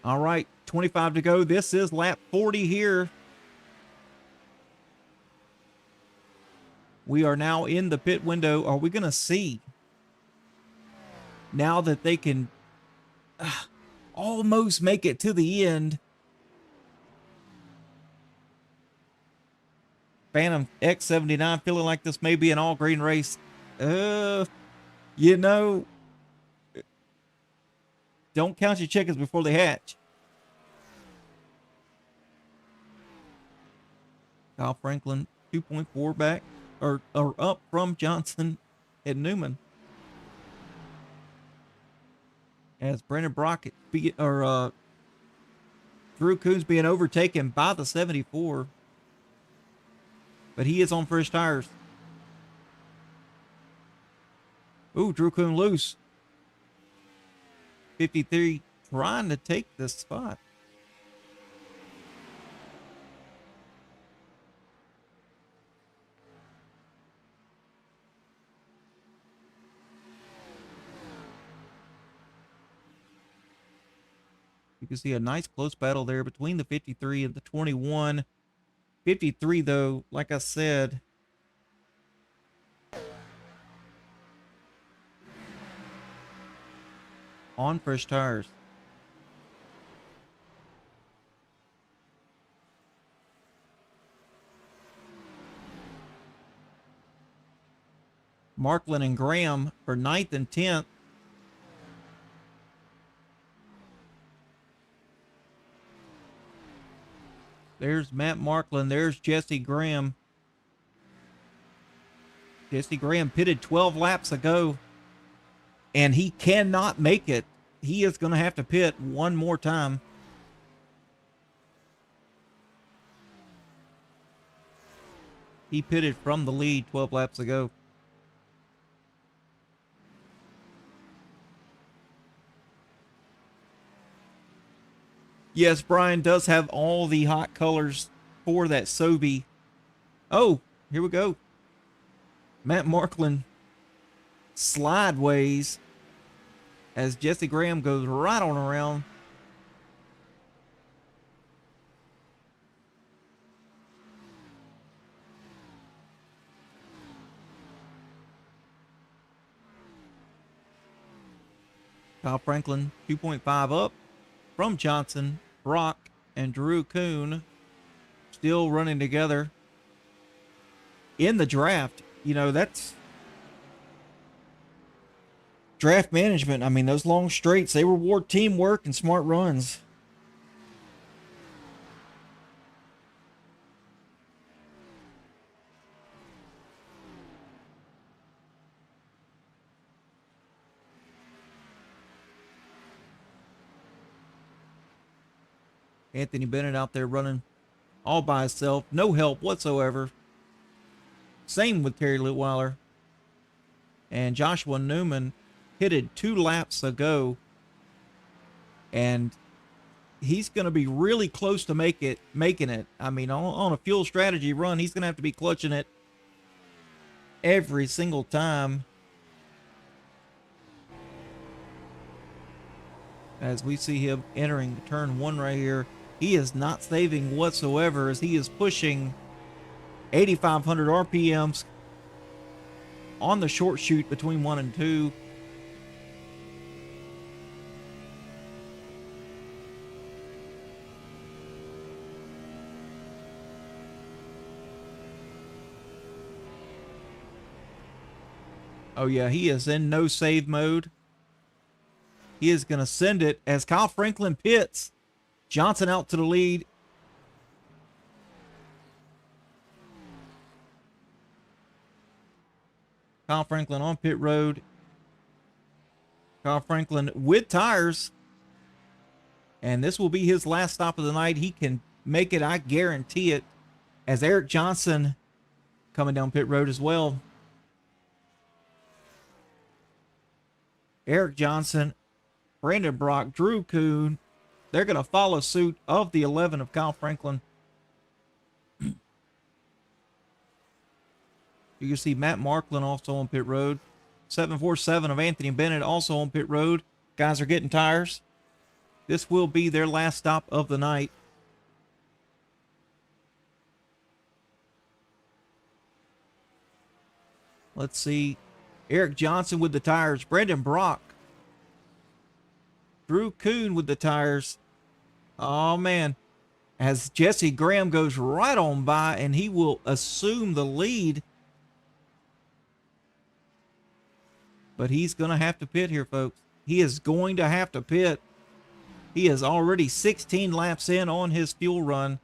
All right, 25 to go. This is lap 40 here. We are now in the pit window. Are we going to see now that they can almost make it to the end? Phantom X79 feeling like this may be an all green race. You know, don't count your chickens before they hatch. Kyle Franklin 2.4 back or up from Johnson and Newman. As Brandon Brock Drew Coons being overtaken by the 74. But he is on fresh tires. Ooh, Drew Coon loose. 53 trying to take this spot. You can see a nice close battle there between the 53 and the 21. 53, though, like I said, on fresh tires. Marklin and Graham for 9th and 10th. There's Matt Marklin. There's Jesse Graham. Jesse Graham pitted 12 laps ago, and he cannot make it. He is going to have to pit one more time. He pitted from the lead 12 laps ago. Yes, Brian does have all the hot colors for that Sobe. Oh, here we go. Matt Marklin slideways as Jesse Graham goes right on around. Kyle Franklin 2.5 up from Johnson, Brock, and Drew Kuhn still running together in the draft. You know, that's draft management. I mean, those long straights, they reward teamwork and smart runs. Anthony Bennett out there running all by himself. No help whatsoever. Same with Terry Litweiler. And Joshua Newman pitted 2 laps ago. And he's going to be really close to making it. I mean, on a fuel strategy run, he's going to have to be clutching it every single time. As we see him entering turn 1 right here. He is not saving whatsoever as he is pushing 8,500 RPMs on the short chute between 1 and 2. Oh yeah, he is in no save mode. He is going to send it as Kyle Franklin pits. Johnson out to the lead. Kyle Franklin on pit road. Kyle Franklin with tires. And this will be his last stop of the night. He can make it, I guarantee it. As Eric Johnson coming down pit road as well. Eric Johnson, Brandon Brock, Drew Kuhn. They're going to follow suit of the 11 of Kyle Franklin. You can see Matt Marklin also on pit road. 747 of Anthony Bennett also on pit road. Guys are getting tires. This will be their last stop of the night. Let's see. Eric Johnson with the tires. Brandon Brock. Drew Kuhn with the tires. Oh, man. As Jesse Graham goes right on by, and he will assume the lead. But he's going to have to pit here, folks. He is going to have to pit. He is already 16 laps in on his fuel run.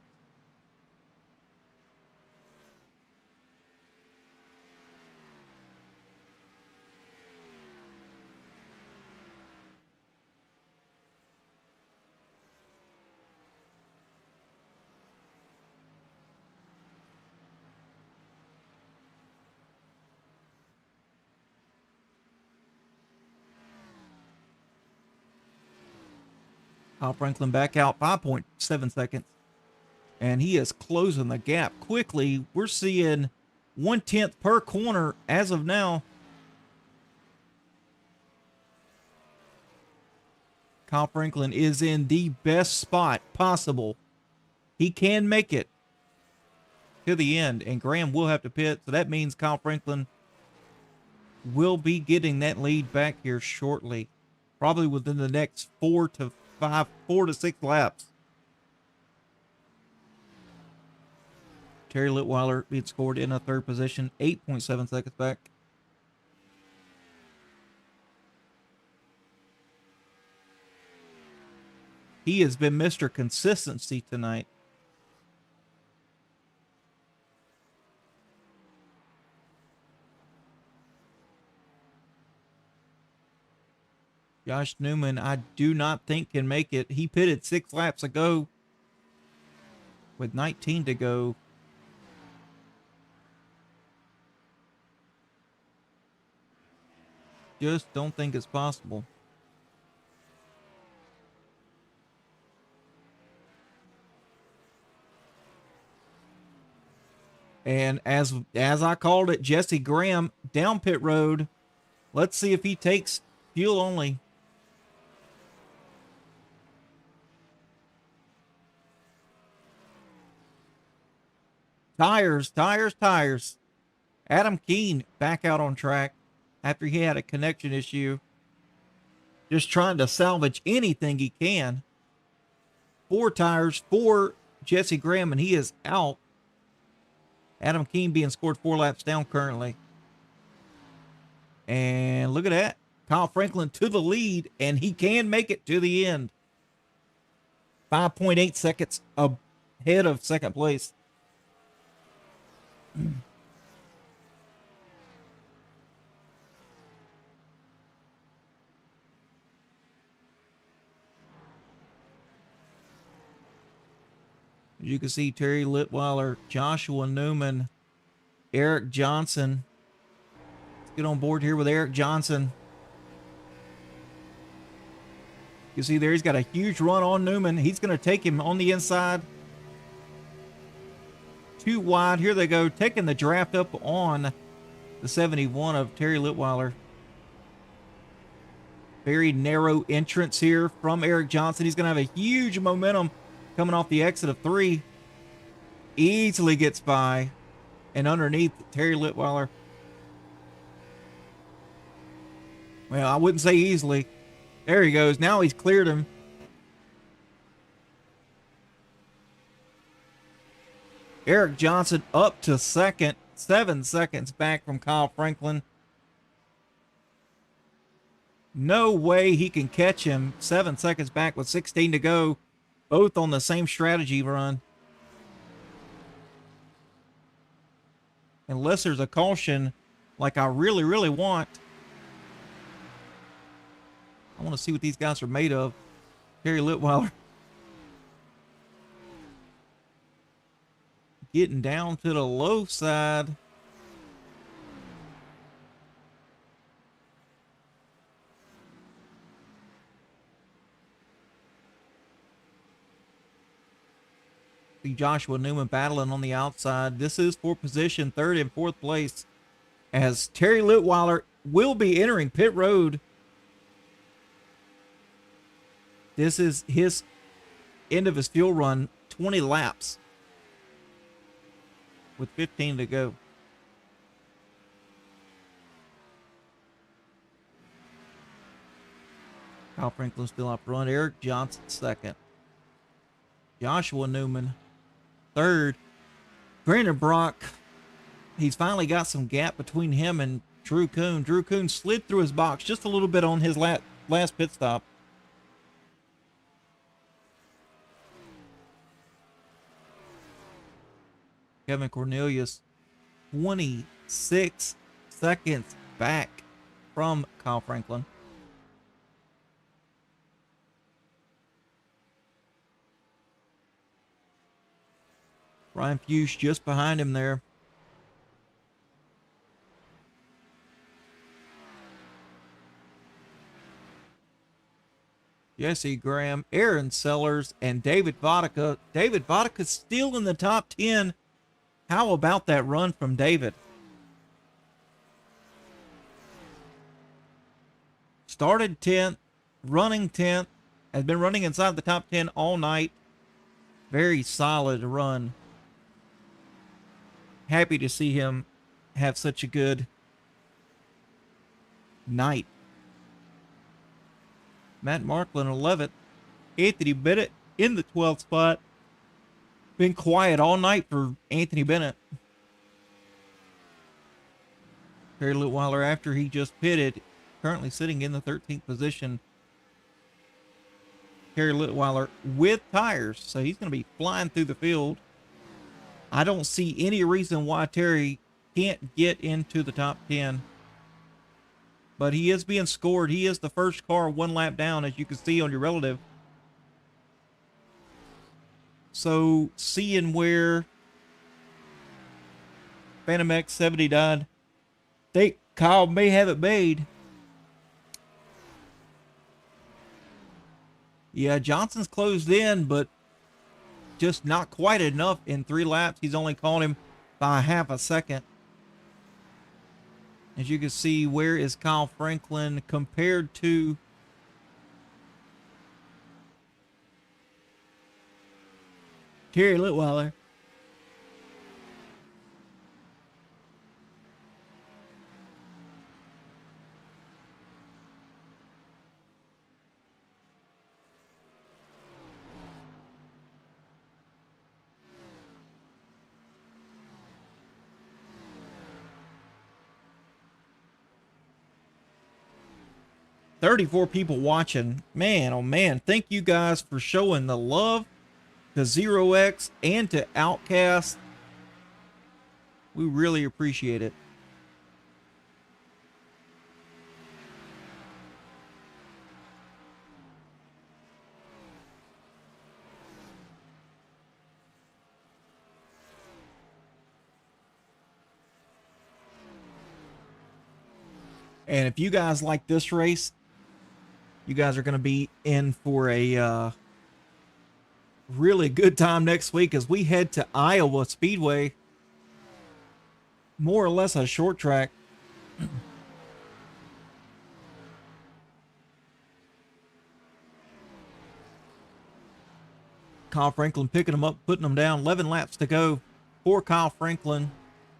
Kyle Franklin back out 5.7 seconds. And he is closing the gap quickly. We're seeing 1/10 per corner as of now. Kyle Franklin is in the best spot possible. He can make it to the end, and Graham will have to pit. So that means Kyle Franklin will be getting that lead back here shortly. Probably within the next 4 to 6 laps. Terry Litweiler being scored in a 3rd position, 8.7 seconds back. He has been Mr. Consistency tonight. Josh Newman, I do not think can make it. He pitted 6 laps ago with 19 to go. Just don't think it's possible. And as I called it, Jesse Graham down pit road. Let's see if he takes fuel only. Tires. Adam Keene back out on track after he had a connection issue. Just trying to salvage anything he can. 4 tires for Jesse Graham, and he is out. Adam Keene being scored 4 laps down currently. And look at that. Kyle Franklin to the lead, and he can make it to the end. 5.8 seconds ahead of second place. As you can see, Terry Litweiler, Joshua Newman, Eric Johnson. Let's get on board here with Eric Johnson. You see there, he's got a huge run on Newman. He's going to take him on the inside. Too wide. Here they go, taking the draft up on the 71 of Terry Litweiler. Very narrow entrance here from Eric Johnson. He's going to have a huge momentum coming off the exit of 3. Easily gets by and underneath Terry Litweiler. Well, I wouldn't say easily. There he goes. Now he's cleared him. Eric Johnson up to second, 7 seconds back from Kyle Franklin. No way he can catch him. 7 seconds back with 16 to go. Both on the same strategy run. Unless there's a caution like I really, really want. I want to see what these guys are made of. Terry Litweiler. Getting down to the low side. See Joshua Newman battling on the outside. This is for position 3rd and 4th place, as Terry Litweiler will be entering pit road. This is his end of his fuel run, 20 laps with 15 to go. Kyle Franklin still up front. Eric Johnson second. Joshua Newman third. Brandon Brock, he's finally got some gap between him and Drew Kuhn. Drew Kuhn slid through his box just a little bit on his last pit stop. Kevin Cornelius, 26 seconds back from Kyle Franklin. Ryan Fuchs just behind him there. Jesse Graham, Aaron Sellers, and David Vodka. David Vodka's still in the top 10. How about that run from David? Started 10th, running 10th, has been running inside the top 10 all night. Very solid run. Happy to see him have such a good night. Matt Marklin 11th. Anthony Bennett in the 12th spot. Been quiet all night for Anthony Bennett. Terry Litweiler, after he just pitted, currently sitting in the 13th position. Terry Litweiler with tires, so he's going to be flying through the field. I don't see any reason why Terry can't get into the top 10. But he is being scored. He is the first car 1 lap down, as you can see on your relative. So, seeing where Phantom X70 died, I think Kyle may have it made. Yeah, Johnson's closed in, but just not quite enough in 3 laps. He's only caught him by half a second. As you can see, where is Kyle Franklin compared to Terry Litweiler? $34 people watching. Man, oh man, thank you guys for showing the love to Zero X and to Outcast. We really appreciate it. And if you guys like this race, you guys are going to be in for a really good time next week as we head to Iowa Speedway. More or less a short track. Kyle Franklin picking them up, putting them down. 11 laps to go for Kyle Franklin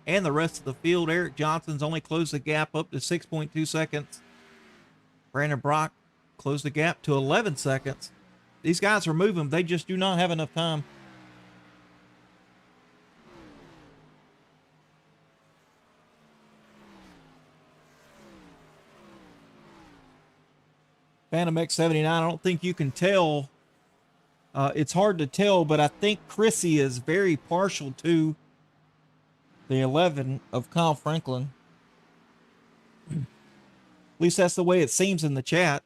and the rest of the field. Eric Johnson's only closed the gap up to 6.2 seconds. Brandon Brock closed the gap to 11 seconds. These guys are moving. They just do not have enough time. Phantom X79, I don't think you can tell. It's hard to tell, but I think Chrissy is very partial to the 11 of Kyle Franklin. At least that's the way it seems in the chat.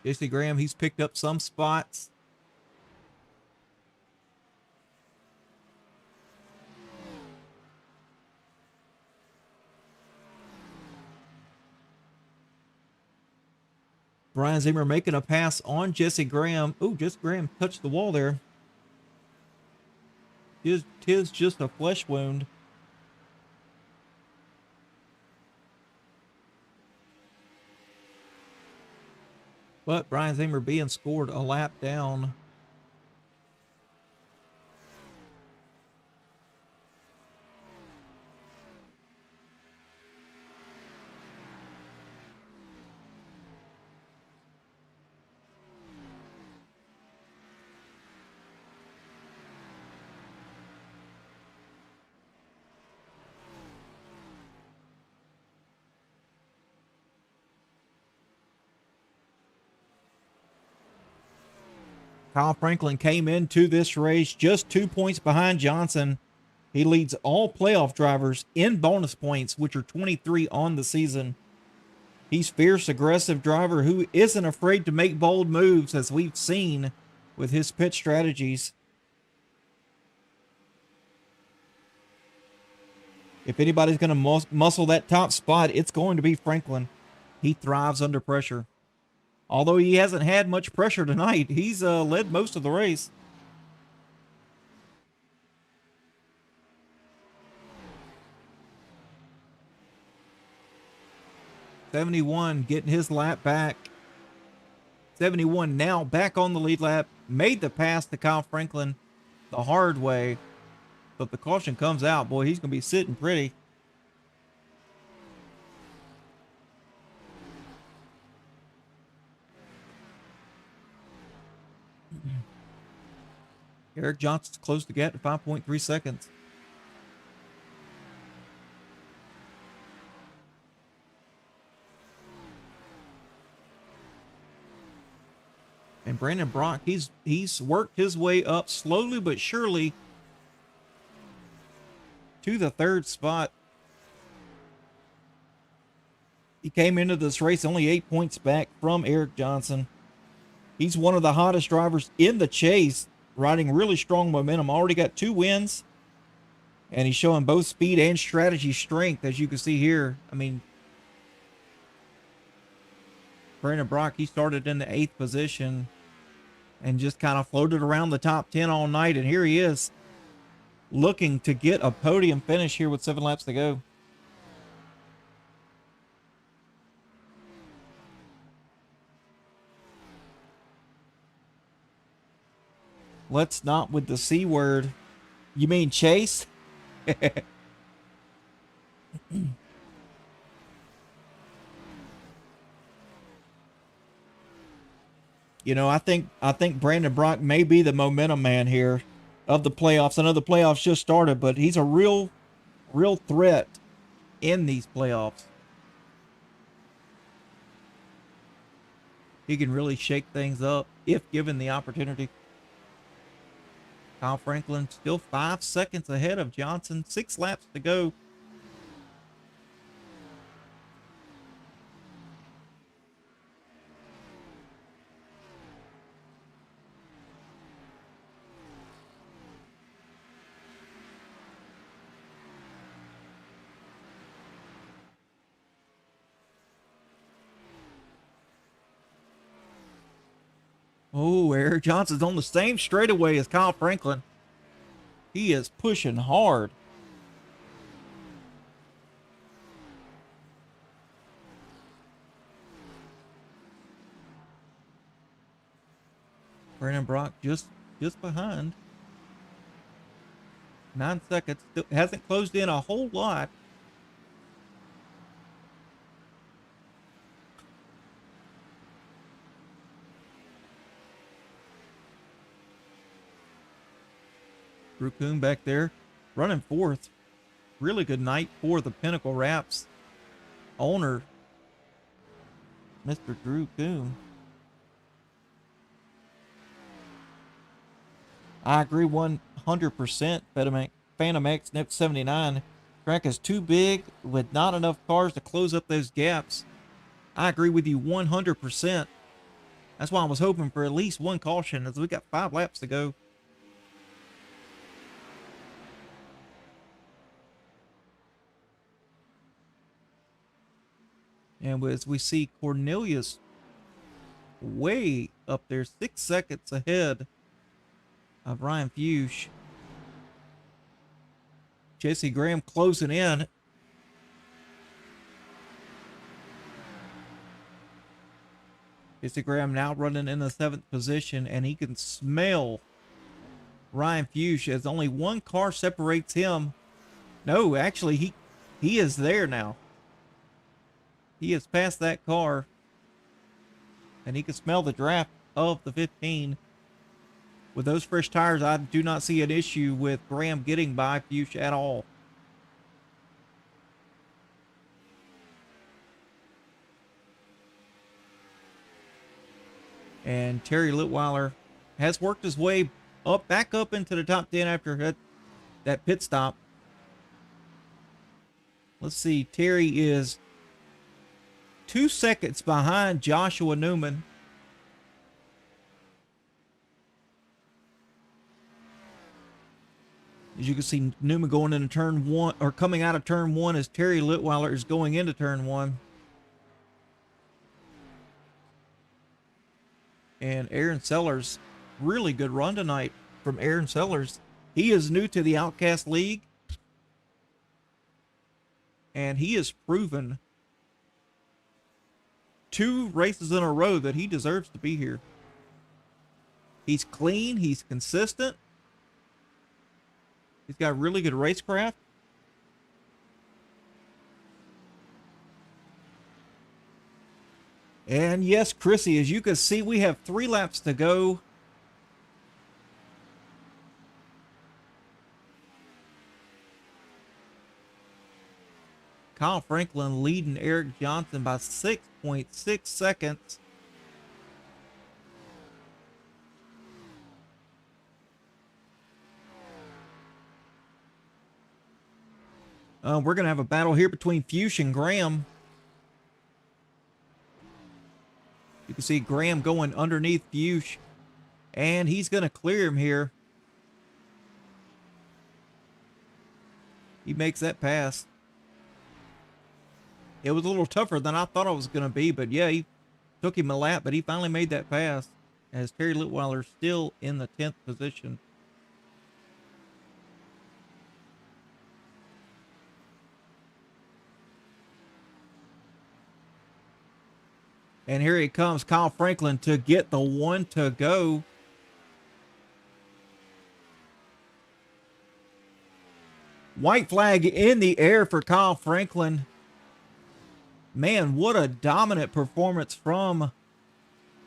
Jesse Graham, he's picked up some spots. Brian Zimmer making a pass on Jesse Graham. Oh, Jesse Graham touched the wall there. Tis just a flesh wound. But Brian Zimmer being scored a lap down. Kyle Franklin came into this race just 2 points behind Johnson. He leads all playoff drivers in bonus points, which are 23 on the season. He's fierce, aggressive driver who isn't afraid to make bold moves, as we've seen with his pit strategies. If anybody's going to muscle that top spot, it's going to be Franklin. He thrives under pressure. Although he hasn't had much pressure tonight, he's led most of the race. '71 getting his lap back. 71 now back on the lead lap. Made the pass to Kyle Franklin the hard way. But the caution comes out. Boy, he's going to be sitting pretty. Eric Johnson's closed the gap to 5.3 seconds. And Brandon Brock, he's worked his way up slowly but surely to the third spot. He came into this race only 8 points back from Eric Johnson. He's one of the hottest drivers in the chase, riding really strong momentum. Already got 2 wins, and he's showing both speed and strategy strength, as you can see here. I mean, Brandon Brock, he started in the 8th position. and just kind of floated around the top 10 all night. And here he is looking to get a podium finish here with 7 laps to go. Let's not with the C word. You mean Chase? You know, I think Brandon Brock may be the momentum man here of the playoffs. I know the playoffs just started, but he's a real threat in these playoffs. He can really shake things up if given the opportunity. Kyle Franklin still 5 seconds ahead of Johnson. 6 laps to go. Oh, Eric Johnson's on the same straightaway as Kyle Franklin. He is pushing hard. Brandon Brock just behind. 9 seconds. Still hasn't closed in a whole lot. Drew Coon back there running 4th. Really good night for the Pinnacle Wraps owner, Mr. Drew Coon. I agree 100%. Phantom X Nip 79. Track is too big with not enough cars to close up those gaps. I agree with you 100%. That's why I was hoping for at least one caution as we got 5 laps to go. And as we see Cornelius way up there, 6 seconds ahead of Ryan Fuchs. Jesse Graham closing in. Jesse Graham now running in the 7th position, and he can smell Ryan Fuchs as only one car separates him. No, actually, he is there now. He has passed that car, and he can smell the draft of the 15. With those fresh tires, I do not see an issue with Graham getting by Fuchs at all. And Terry Litweiler has worked his way back up into the top 10 after that pit stop. Let's see, Terry is 2 seconds behind Joshua Newman. As you can see, Newman going into turn 1, or coming out of turn 1 as Terry Litweiler is going into turn 1. And Aaron Sellers, really good run tonight from Aaron Sellers. He is new to the Outcast League, and he has proven 2 races in a row that he deserves to be here. He's clean, he's consistent. He's got really good racecraft. And yes, Chrissy, as you can see, we have 3 laps to go. Kyle Franklin leading Eric Johnson by 6.6 seconds. We're going to have a battle here between Fuchs and Graham. You can see Graham going underneath Fuchs, and he's going to clear him here. He makes that pass. It was a little tougher than I thought it was going to be, but yeah, he took him a lap, but he finally made that pass. as Terry Litweiler still in the 10th position. And here he comes, Kyle Franklin, to get the one to go. White flag in the air for Kyle Franklin. Man, what a dominant performance from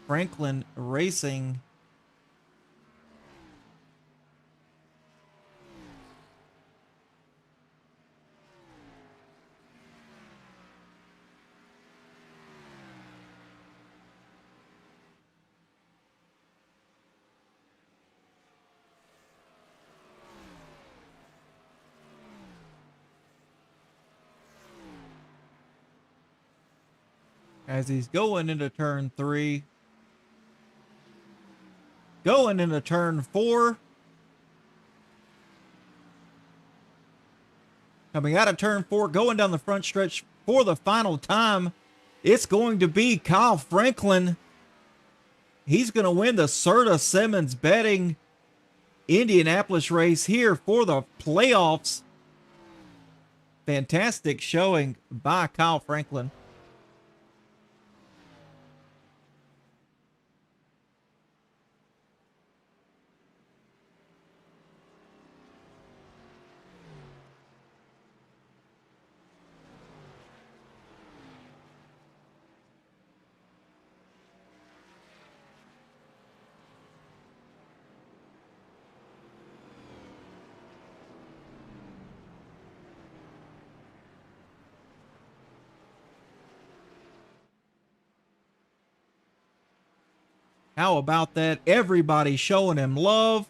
Franklin Racing. As he's going into turn 3. Going into turn 4. Coming out of turn 4, going down the front stretch for the final time. It's going to be Kyle Franklin. He's going to win the Serta Simmons Betting Indianapolis race here for the playoffs. Fantastic showing by Kyle Franklin. How about that? Everybody showing him love,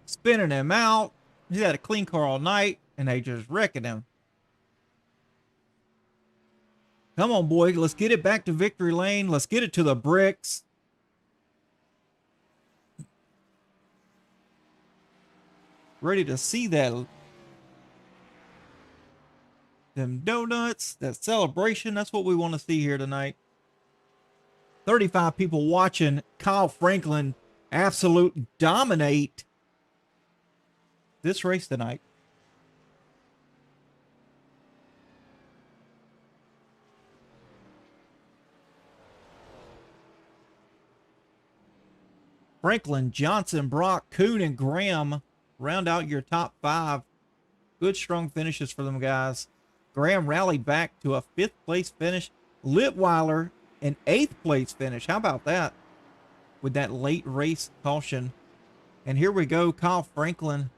spinning him out. He's had a clean car all night, and they just wrecking him. Come on, boy. Let's get it back to victory lane. Let's get it to the bricks. Ready to see that. Them donuts, that celebration. That's what we want to see here tonight. 35 people watching Kyle Franklin absolute dominate this race tonight. Franklin, Johnson, Brock, Kuhn, and Graham round out your top 5. Good, strong finishes for them guys. Graham rallied back to a 5th place finish. Litweiler, an 8th place finish. How about that? With that late race caution. And here we go. Kyle Franklin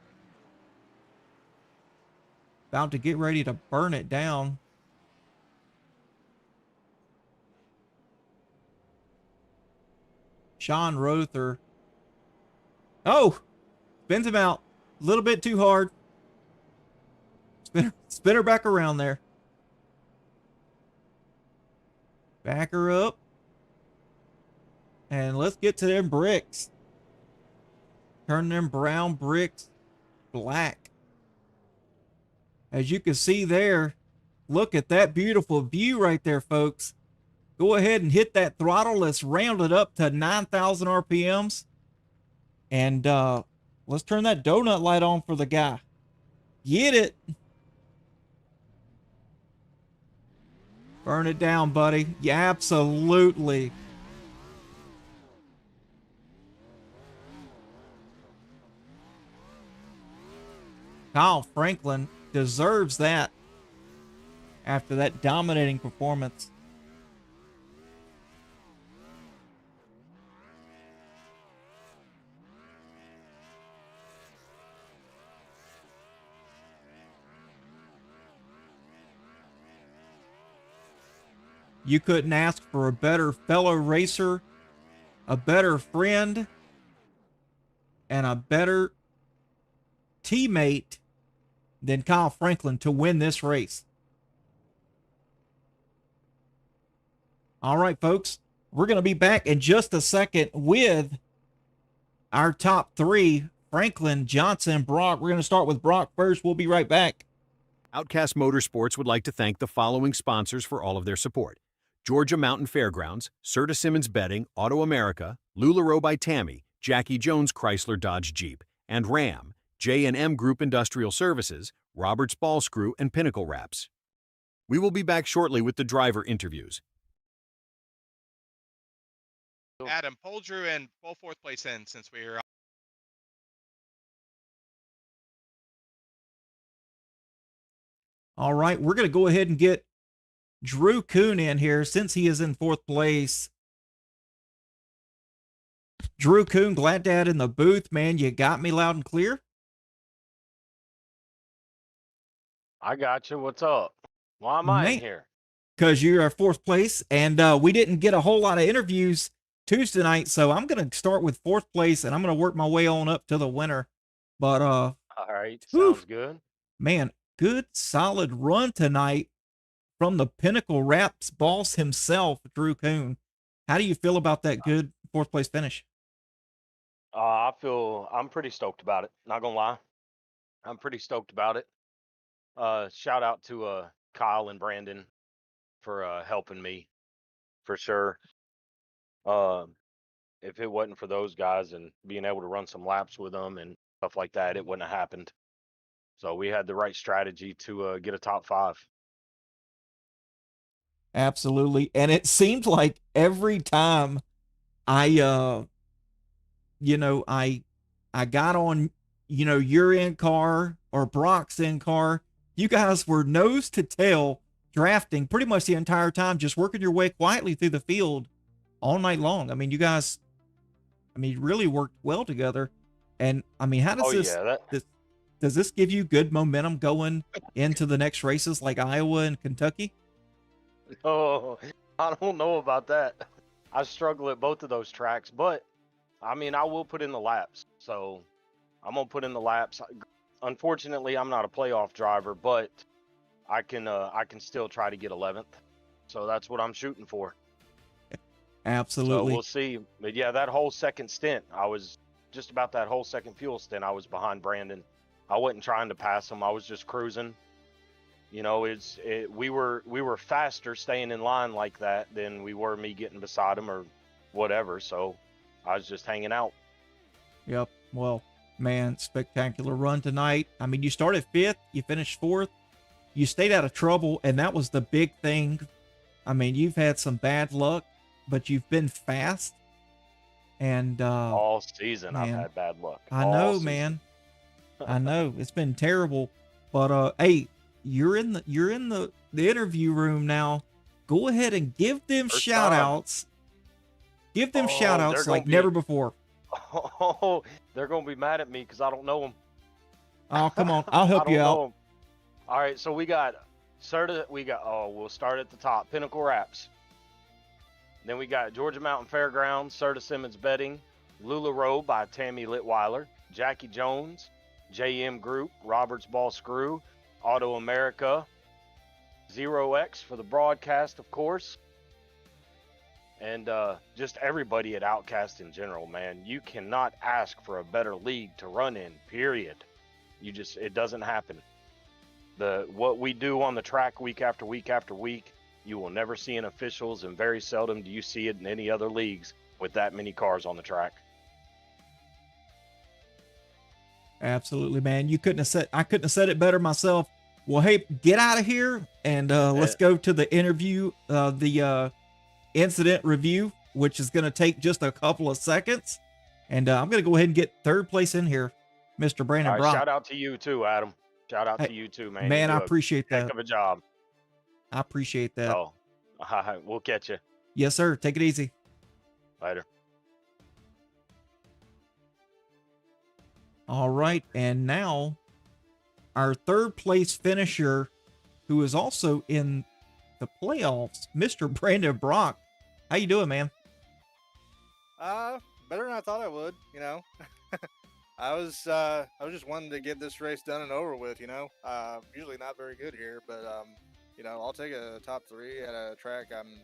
about to get ready to burn it down. Sean Rother. Oh! Spins him out. A little bit too hard. Spin her back around there. Back her up. And let's get to them bricks. Turn them brown bricks black. As you can see there, look at that beautiful view right there, folks. Go ahead and hit that throttle. Let's round it up to 9,000 RPMs. And let's turn that donut light on for the guy. Get it. Burn it down, buddy. Yeah, absolutely. Kyle Franklin deserves that after that dominating performance. You couldn't ask for a better fellow racer, a better friend, and a better teammate than Kyle Franklin to win this race. All right, folks, we're going to be back in just a second with our top 3, Franklin, Johnson, Brock. We're going to start with Brock first. We'll be right back. Outcast Motorsports would like to thank the following sponsors for all of their support: Georgia Mountain Fairgrounds, Serta Simmons Bedding, Auto America, LuLaRoe by Tammy, Jackie Jones Chrysler Dodge Jeep, and Ram, J&M Group Industrial Services, Roberts Ball Screw, and Pinnacle Wraps. We will be back shortly with the driver interviews. Adam, pull Drew in, pull fourth place in since we're All right, we're going to go ahead and get Drew Kuhn in here since he is in fourth place. Drew Kuhn, glad to have in the booth, man. You got me loud and clear? I got you. What's up? Why am I in here? Because you're our fourth place, and we didn't get a whole lot of interviews Tuesday night, so I'm going to start with fourth place, and I'm going to work my way on up to the winner. But all right, sounds good. Man, good solid run tonight from the Pinnacle Wraps boss himself, Drew Kuhn. How do you feel about that good fourth place finish? I'm pretty stoked about it. Not gonna lie, I'm pretty stoked about it. Shout out to Kyle and Brandon for helping me for sure. If it wasn't for those guys and being able to run some laps with them and stuff like that, it wouldn't have happened. So we had the right strategy to get a top 5. Absolutely. And it seemed like every time I got on, your in car or Brock's in car, you guys were nose to tail drafting pretty much the entire time, just working your way quietly through the field all night long. I mean, you guys, really worked well together. And how does does this give you good momentum going into the next races like Iowa and Kentucky? Oh, I don't know about that. I struggle at both of those tracks, but I will put in the laps. So I'm going to put in the laps. Unfortunately, I'm not a playoff driver, but I can still try to get 11th. So that's what I'm shooting for. Absolutely. So we'll see. But yeah, that whole second stint, I was just about that whole second fuel stint, I was behind Brandon. I wasn't trying to pass him. I was just cruising. We were faster staying in line like that than we were me getting beside him or whatever. So I was just hanging out. Yep. Well, man, spectacular run tonight. You started 5th, you finished 4th, you stayed out of trouble, and that was the big thing. You've had some bad luck, but you've been fast. And all season, man, I've had bad luck. I know, man. I know it's been terrible, but hey, you're in the interview room now. Go ahead and give them shout outs. Give them shout outs like never before. Oh, they're gonna be mad at me because I don't know them. Oh, come on, I'll help you out. All right, so we got Serta. We'll start at the top. Pinnacle Wraps. Then we got Georgia Mountain Fairgrounds, Serta Simmons Bedding, LuLaRoe by Tammy Litweiler, Jackie Jones, J&M Group, Roberts Ball Screw, Auto America, 0X for the broadcast, of course, and just everybody at Outcast in general, man. You cannot ask for a better league to run in, period. It doesn't happen. What we do on the track week after week after week, you will never see in officials, and very seldom do you see it in any other leagues with that many cars on the track. Absolutely, man. I couldn't have said it better myself. Well, hey, get out of here and let's go to the interview, the incident review, which is going to take just a couple of seconds. And I'm going to go ahead and get 3rd place in here, Mr. Brandon Brock. Shout out to you too, Adam. Shout out to you too, man. Man, I appreciate that. Heck of a job. I appreciate that. Oh, we'll catch you. Yes, sir. Take it easy. Later. All right, and now our 3rd place finisher, who is also in the playoffs, Mr. Brandon Brock. How you doing, man? Better than I thought I would. I was just wanting to get this race done and over with. Usually not very good here, but I'll take a top 3 at a track I'm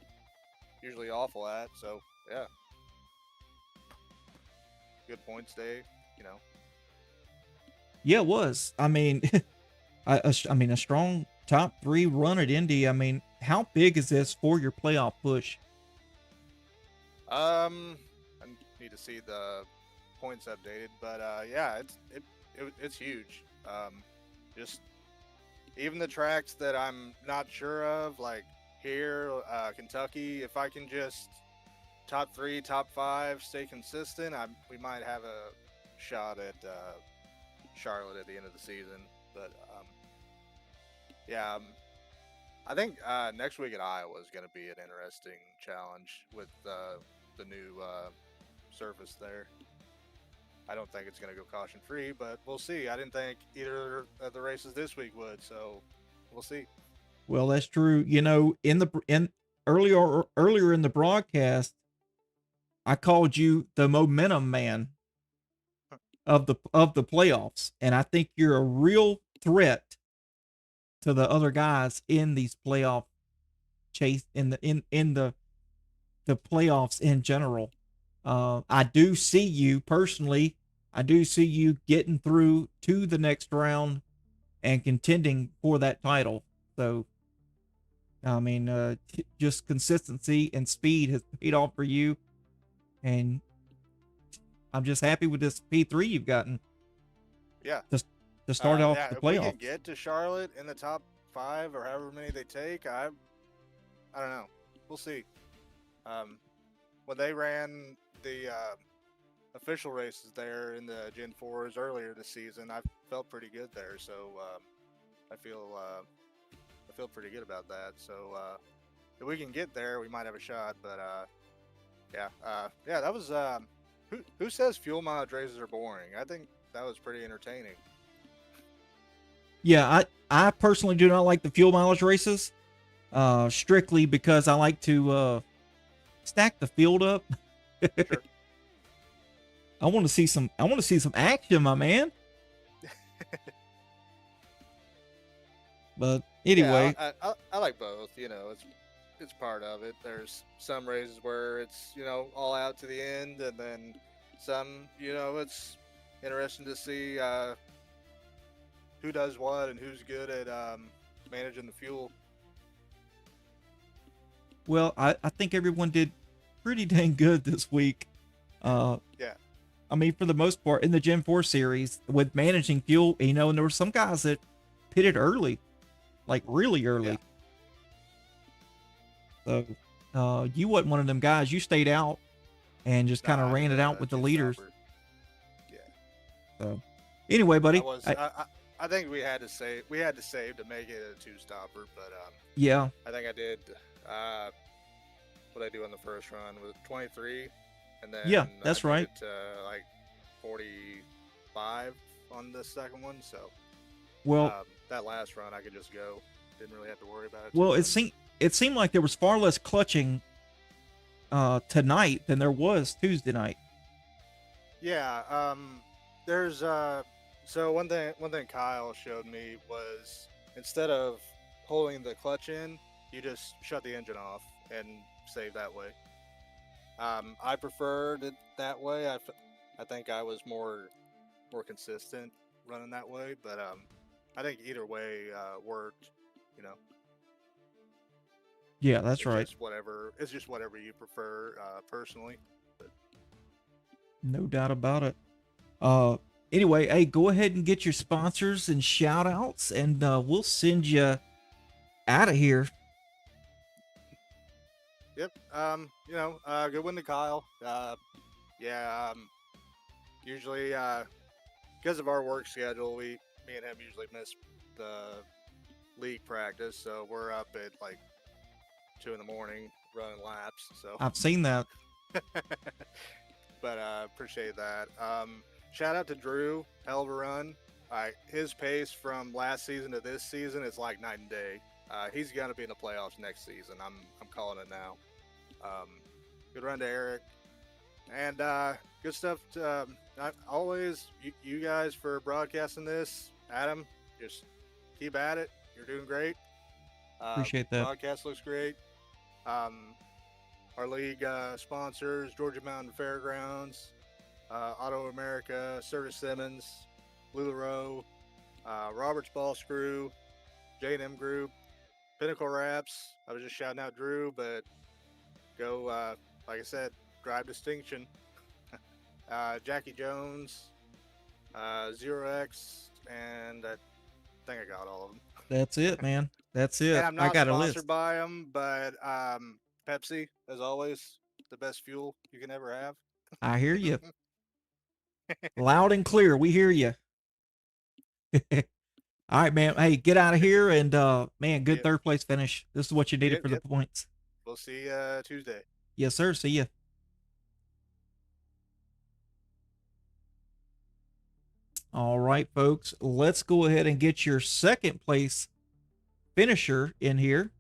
usually awful at. So yeah, good points day. Yeah, it was. A strong top 3 run at Indy. how big is this for your playoff push? I need to see the points updated, but yeah, it's huge. Just even the tracks that I'm not sure of, like here, Kentucky, if I can just top 3, top 5, stay consistent, we might have a shot at Charlotte at the end of the season. But yeah, I think next week at Iowa is going to be an interesting challenge with the new surface there. I don't think it's going to go caution free, but we'll see. I didn't think either of the races this week would, so we'll see. Well, that's true. You know, in earlier in the broadcast, I called you the momentum man of the playoffs, and I think you're a real threat to the other guys in these playoff chase in the playoffs in general. I do see you personally. I do see you getting through to the next round and contending for that title. So, I mean, just consistency and speed has paid off for you, and I'm just happy with this P3 you've gotten. Yeah. To start off yeah, the if we playoffs. can get to Charlotte in the top 5 or however many they take, I don't know. We'll see. When they ran the official races there in the Gen4s earlier this season, I felt pretty good there. So I feel pretty good about that. So if we can get there, we might have a shot. But yeah, that was who says fuel mileage races are boring? I think that was pretty entertaining. Yeah, I personally do not like the fuel mileage races, strictly because I like to stack the field up. Sure. I want to see some action, my man. But anyway, yeah, I like both. You know, it's part of it. There's some races where it's all out to the end, and then some it's interesting to see who does what and who's good at managing the fuel. well, I think everyone did pretty dang good this week. Yeah. I mean, for the most part, in the Gen 4 series, with managing fuel, and there were some guys that pitted early, like really early. Yeah. So, you wasn't one of them guys. You stayed out and just kind of ran it out with the leaders. Yeah. So, anyway, buddy. I think we had to save to make it a 2-stopper, but yeah. I think I did. What did I do on the first run? Was it 23? And then yeah, that's right. Like 45 on the second one. So, well, that last run I could just go. Didn't really have to worry about it. Well, it seemed like there was far less clutching tonight than there was Tuesday night. Yeah. There's so one thing Kyle showed me was instead of pulling the clutch in, you just shut the engine off and save that way. I preferred it that way. I think I was more consistent running that way, but I think either way worked. Yeah, that's right. It's just whatever you prefer personally. But. No doubt about it. Anyway, hey, go ahead and get your sponsors and shout outs, and we'll send you out of here. Yep. Good win to Kyle. Usually, because of our work schedule, me and him usually miss the league practice, so we're up at like 2 a.m. running laps. So I've seen that. But appreciate that. Shout out to Drew, hell of a run. His pace from last season to this season is like night and day. He's going to be in the playoffs next season. I'm calling it now. Good run to Eric. And good stuff to always you guys for broadcasting this. Adam, just keep at it. You're doing great. Appreciate that. Broadcast looks great. Our league sponsors, Georgia Mountain Fairgrounds, Auto America, Curtis Simmons, LuLaRoe, Roberts Ball Screw, J&M Group, Pinnacle Wraps. I was just shouting out Drew, but go, like I said, Drive Distinction. Jackie Jones, Zero X, and I think I got all of them. That's it, man. That's it. And I'm I not got a sponsored list. by them, but Pepsi, as always, the best fuel you can ever have. I hear you. Loud and clear. We hear you. All right, man. Hey, get out of here. And, man, good Yep. third place finish. This is what you needed Yep, for the yep. points. We'll see Tuesday. Yes, sir. See ya. All right, folks. Let's go ahead and get your second place finisher in here.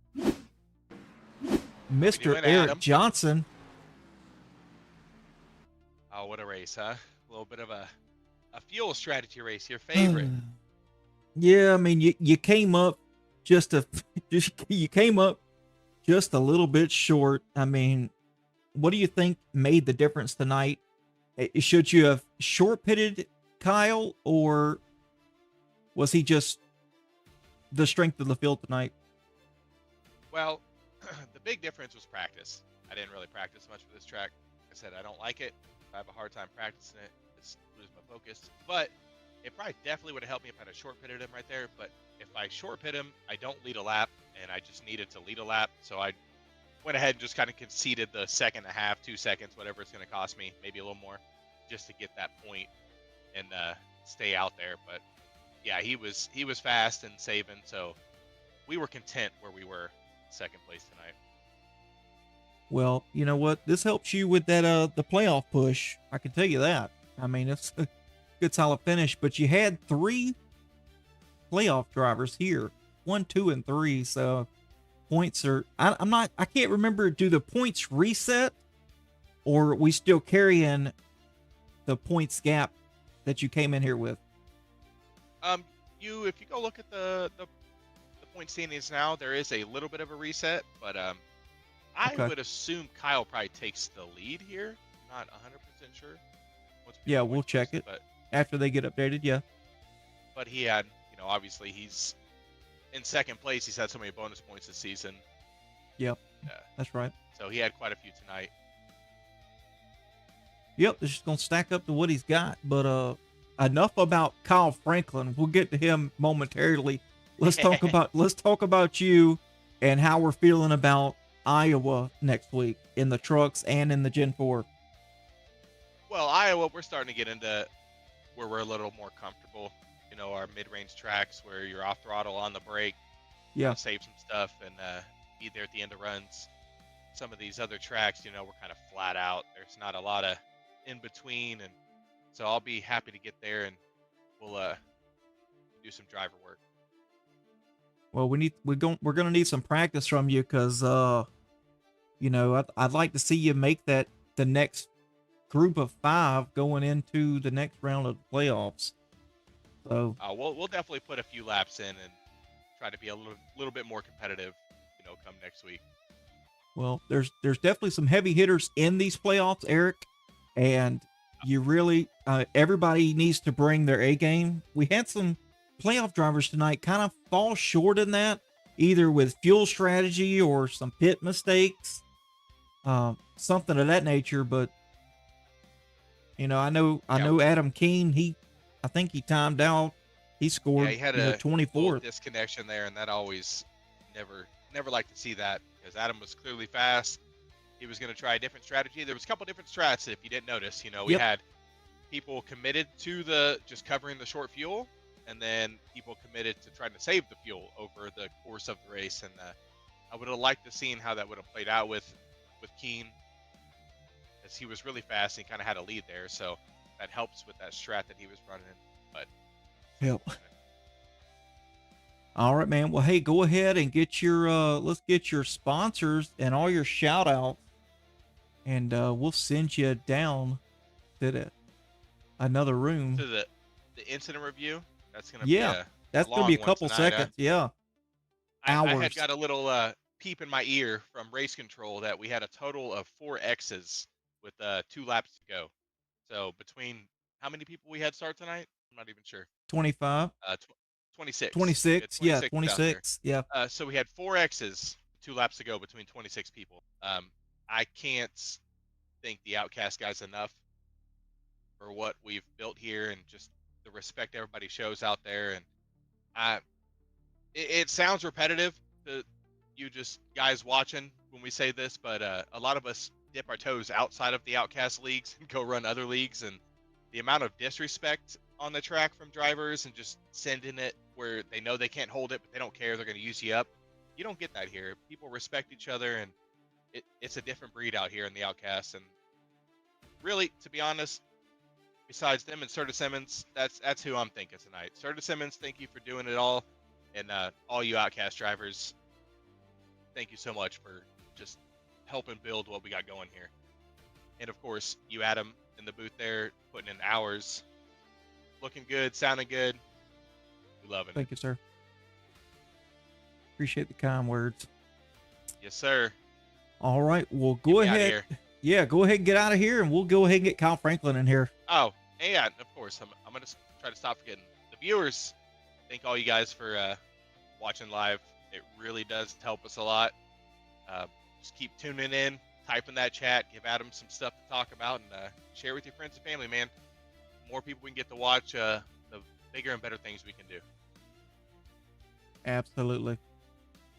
Mr. doing, Eric Adam? Johnson. Oh, what a race, huh? A little bit of a fuel strategy race. Your favorite. Yeah, I mean, you came up just you came up just a little bit short. I mean, what do you think made the difference tonight? Should you have short pitted Kyle, or was he just the strength of the field tonight? Well, the big difference was practice. I didn't really practice much for this track. Like I said, I don't like it. I have a hard time practicing it. Just lose my focus. But it probably definitely would have helped me if I had short pitted him right there. But if I short pit him, I don't lead a lap, and I just needed to lead a lap. So I went ahead and just kind of conceded the second and a half, 2 seconds, whatever it's going to cost me, maybe a little more, just to get that point and stay out there. But yeah, he was fast and saving, so we were content where we were second place tonight. Well, you know what? This helps you with that the playoff push. I can tell you that. I mean, it's a good solid finish, but you had 3 playoff drivers here. 1, 2, and 3. So points are I can't remember, do the points reset, or are we still carrying the points gap that you came in here with? If you go look at the point standings now, there is a little bit of a reset, but I would assume Kyle probably takes the lead here. Not 100% sure. Yeah, we'll check it after they get updated. Yeah. But he had, obviously he's in second place. He's had so many bonus points this season. Yep. That's right. So he had quite a few tonight. Yep, it's just gonna stack up to what he's got. But enough about Kyle Franklin. We'll get to him momentarily. Let's talk about you and how we're feeling about Iowa next week in the trucks and in the Gen4. Well, Iowa, we're starting to get into where we're a little more comfortable. Our mid-range tracks where you're off throttle on the brake. Yeah. Save some stuff and be there at the end of runs. Some of these other tracks, we're kind of flat out. There's not a lot of in between, and so I'll be happy to get there, and we'll do some driver work. Well, we're gonna need some practice from you, because I'd like to see you make that the next group of 5 going into the next round of the playoffs. So we'll definitely put a few laps in and try to be a little bit more competitive, come next week. Well, there's definitely some heavy hitters in these playoffs, Eric, and you really everybody needs to bring their A game. We had some playoff drivers tonight kind of fall short in that, either with fuel strategy or some pit mistakes, something of that nature. But I know Adam Keene, I think he timed out. He scored he had a 24th disconnection there, and that always never like to see that, because Adam was clearly fast. He was going to try a different strategy. There was a couple different strats, if you didn't notice. We had people committed to just covering the short fuel, and then people committed to trying to save the fuel over the course of the race. And I would have liked to seen how that would have played out with Keene, as he was really fast and he kind of had a lead there. So that helps with that strat that he was running. But yep. All right, man. Well, hey, go ahead and get your let's get your sponsors and all your shout outs, and we'll send you down to another room. To the incident review. That's gonna that's gonna be a couple seconds. Yeah. I had got a little peep in my ear from race control that we had a total of 4 X's with 2 laps to go. So between how many people we had start tonight, I'm not even sure. 25. 26. 26. We Yeah, had 26 out there. 26. Yeah. So we had 4 X's 2 laps to go between 26 people. I can't thank the Outcast guys enough for what we've built here and just the respect everybody shows out there. And it sounds repetitive to you just guys watching when we say this, but a lot of us dip our toes outside of the Outcast leagues and go run other leagues, and the amount of disrespect on the track from drivers and just sending it where they know they can't hold it, but they don't care, they're going to use you up. You don't get that here. People respect each other, and it's a different breed out here in the Outcast. And really, to be honest, besides them and Serta Simmons, that's who I'm thinking tonight. Serta Simmons, thank you for doing it all. And all you Outcast drivers, thank you so much for just helping build what we got going here. And of course, you Adam in the booth there, putting in hours, looking good, sounding good. We loving it. Thank you, sir. Appreciate the kind words. Yes, sir. All right, well, go ahead. Yeah, go ahead and get out of here, and we'll go ahead and get Kyle Franklin in here. Oh, and of course, I'm going to try to stop forgetting the viewers. Thank all you guys for watching live. It really does help us a lot. Just keep tuning in, type in that chat, give Adam some stuff to talk about, and share with your friends and family, man. The more people we can get to watch, the bigger and better things we can do. Absolutely.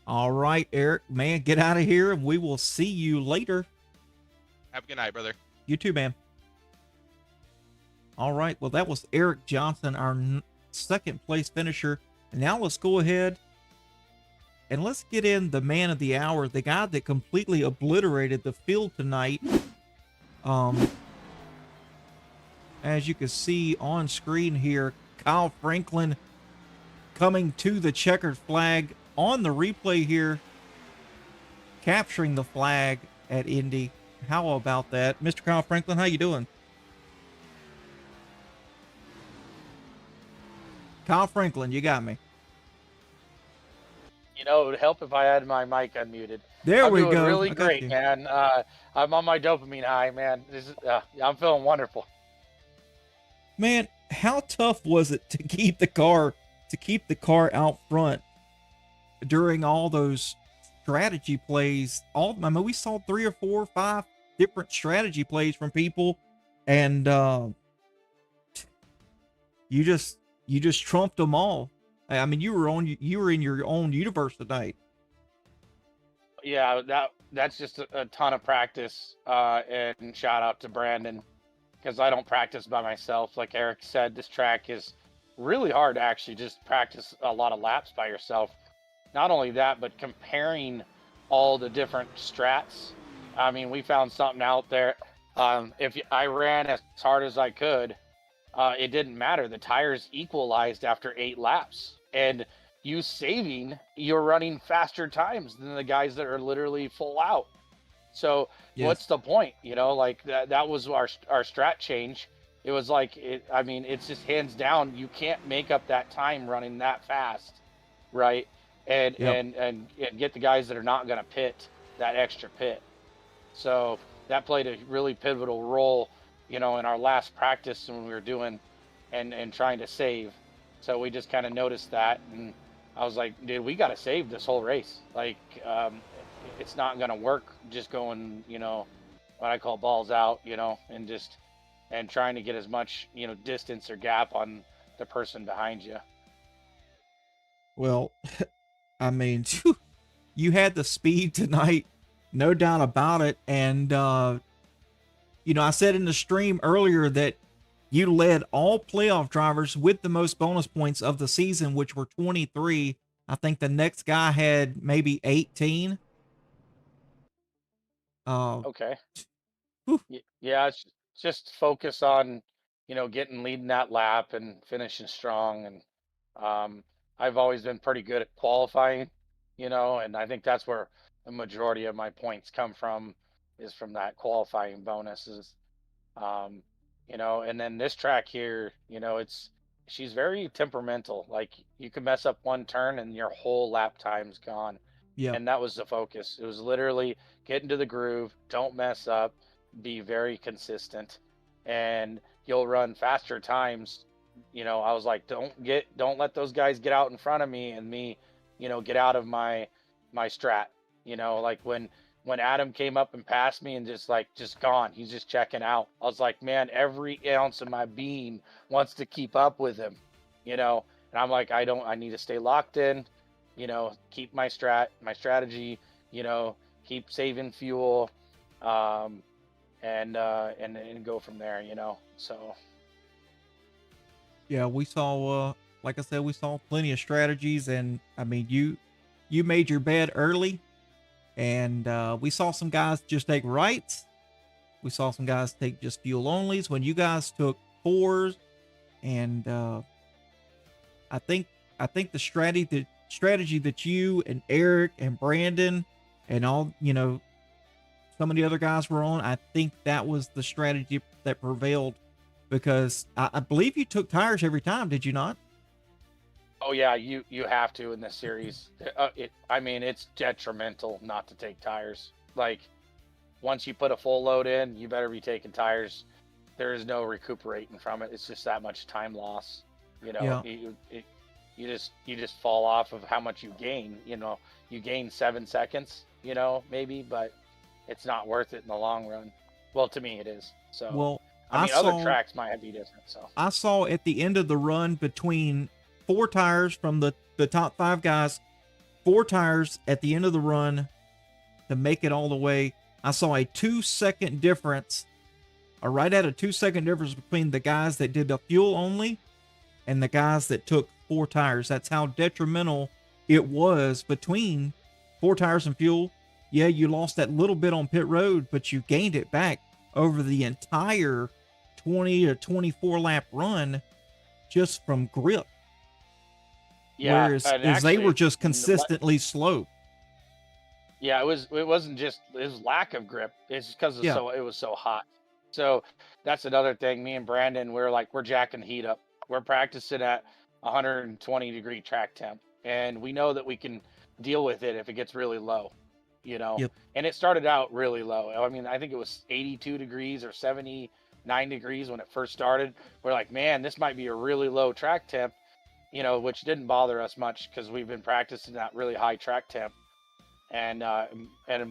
All right, Eric, man, get out of here, and we will see you later. Have a good night, brother. You too, man. All right, well, that was Eric Johnson, our second place finisher. And now let's go ahead and let's get in the man of the hour, the guy that completely obliterated the field tonight. As you can see on screen here, Kyle Franklin coming to the checkered flag on the replay here, capturing the flag at Indy. How about that? Mr. Kyle Franklin, how you doing? Kyle Franklin, you got me. You know, it would help if I had my mic unmuted. There we go. I'm doing really great, man. I'm on my dopamine high, man. I'm feeling wonderful. Man, how tough was it to keep the car out front during all those strategy plays? I mean, we saw 3 or 4 or 5 different strategy plays from people, and you just trumped them all. I mean, you were in your own universe tonight. Yeah, that's just a ton of practice, and shout out to Brandon, because I don't practice by myself. Like Eric said, this track is really hard to actually just practice a lot of laps by yourself. Not only that, but comparing all the different strats. I mean, we found something out there. If I ran as hard as I could, it didn't matter. The tires equalized after 8 laps, and you saving, you're running faster times than the guys that are literally full out. So yes. What's the point? You know, like that was our strat change. It was like, I mean, it's just hands down, you can't make up that time running that fast, right? And and get the guys that are not going to pit that extra pit. So that played a really pivotal role, you know, in our last practice when we were doing and trying to save. So we just kind of noticed that, and I was like, dude, we got to save this whole race. Like, it's not going to work just going, you know, what I call balls out, you know, and trying to get as much, you know, distance or gap on the person behind you. Well, I mean, you had the speed tonight, no doubt about it. And, you know, I said in the stream earlier that you led all playoff drivers with the most bonus points of the season, which were 23. I think the next guy had maybe 18. Okay. Yeah, it's just focus on, you know, leading that lap and finishing strong. And I've always been pretty good at qualifying, you know, and I think that's where the majority of my points come from, is from that qualifying bonuses. You know, and then this track here, you know, she's very temperamental. Like, you can mess up one turn and your whole lap time's gone. Yeah. And that was the focus. It was literally get into the groove, don't mess up, be very consistent, and you'll run faster times I was like, don't let those guys get out in front of me and me, get out of my strat. Like when Adam came up and passed me and just gone, he's just checking out. I was like, man, every ounce of my being wants to keep up with him, and I'm like, I need to stay locked in, keep my strategy, keep saving fuel, and go from there, so. Yeah, we saw, like I said, we saw plenty of strategies, and I mean, you made your bed early, and we saw some guys just take rights. We saw some guys take just fuel onlys. When you guys took fours, and I think the strategy that you and Eric and Brandon and all some of the other guys were on, I think that was the strategy that prevailed, because I believe you took tires every time, did you not? Oh yeah, you have to in this series. I mean, it's detrimental not to take tires. Like, once you put a full load in, you better be taking tires. There is no recuperating from it. It's just that much time loss. Yeah. You just fall off of how much you gain. You gain 7 seconds. Maybe, but it's not worth it in the long run. Well, to me, it is. So, Well, I mean, other tracks might be different. So I saw at the end of the run, between 4 tires from the top 5 guys, 4 tires at the end of the run to make it all the way, I saw a 2-second difference, or right at a 2-second difference between the guys that did the fuel only and the guys that took 4 tires. That's how detrimental it was between 4 tires and fuel. Yeah, you lost that little bit on pit road, but you gained it back over the entire 20 or 24 lap run just from grip. yeah, Whereas and as they actually, were just consistently slow. yeah, it wasn't just his lack of grip. It's because Yeah. it was so hot. So that's another thing. Me and Brandon, we're jacking the heat up. We're practicing at 120-degree track temp, and we know that we can deal with it if it gets really low. Yep. And it started out really low. I mean, I think it was 82 degrees or 79 degrees when it first started. We're like, man, this might be a really low track temp, which didn't bother us much because we've been practicing that really high track temp. And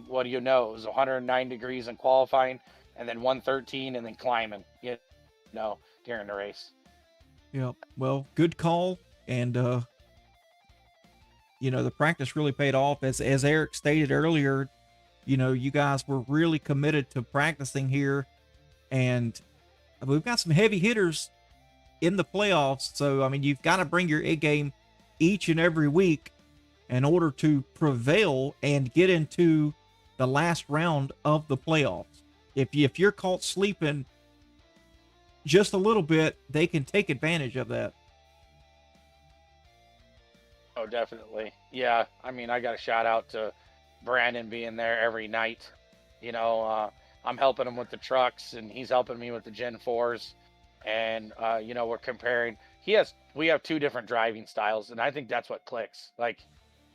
what do you know? It was 109 degrees in qualifying, and then 113, and then climbing, during the race. Yeah. Well, good call. And the practice really paid off. As Eric stated earlier, you guys were really committed to practicing here, and we've got some heavy hitters in the playoffs. So I mean, you've got to bring your A game each and every week in order to prevail and get into the last round of the playoffs. If you're caught sleeping just a little bit, they can take advantage of that. Oh, definitely. Yeah. I mean, I got a shout out to Brandon being there every night. I'm helping him with the trucks, and he's helping me with the Gen4s. And, we're comparing. We have 2 different driving styles, and I think that's what clicks. Like,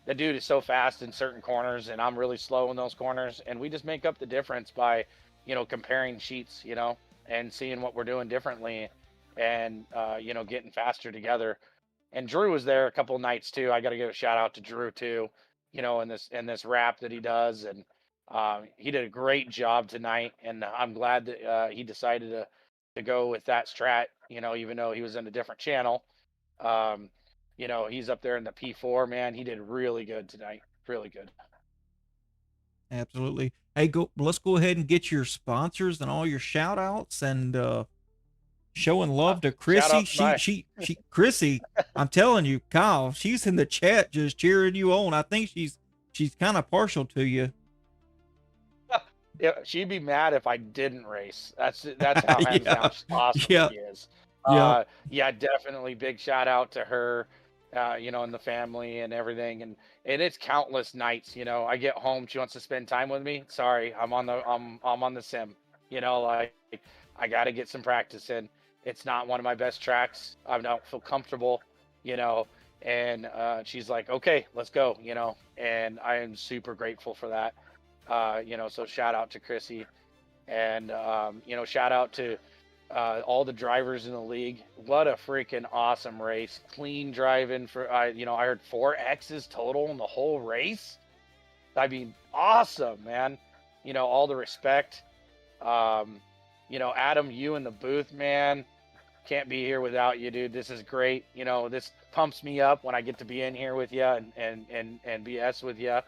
the dude is so fast in certain corners, and I'm really slow in those corners. And we just make up the difference by, comparing sheets, and seeing what we're doing differently, and, getting faster together. And Drew was there a couple of nights too. I got to give a shout out to Drew too, in this rap that he does, and he did a great job tonight. And I'm glad that he decided to go with that strat. Even though he was in a different channel, he's up there in the P4. Man, he did really good tonight. Really good. Absolutely. Hey, let's go ahead and get your sponsors and all your shout outs, and showing love to Chrissy. She Chrissy, I'm telling you, Kyle, she's in the chat just cheering you on. I think she's kind of partial to you. Yeah, she'd be mad if I didn't race. That's how hands down awesome Yeah. she is. Yeah. Yeah, definitely big shout out to her, and the family and everything. And it's countless nights. I get home, she wants to spend time with me. Sorry, I'm on the sim. Like, I got to get some practice in. It's not one of my best tracks. I don't feel comfortable, and she's like, okay, let's go, and I am super grateful for that. So shout out to Chrissy, and, shout out to all the drivers in the league. What a freaking awesome race! Clean driving for I heard 4 X's total in the whole race. I mean, awesome, man. All the respect. Adam, you in the booth, man. Can't be here without you, dude. This is great. This pumps me up when I get to be in here with you and BS with you,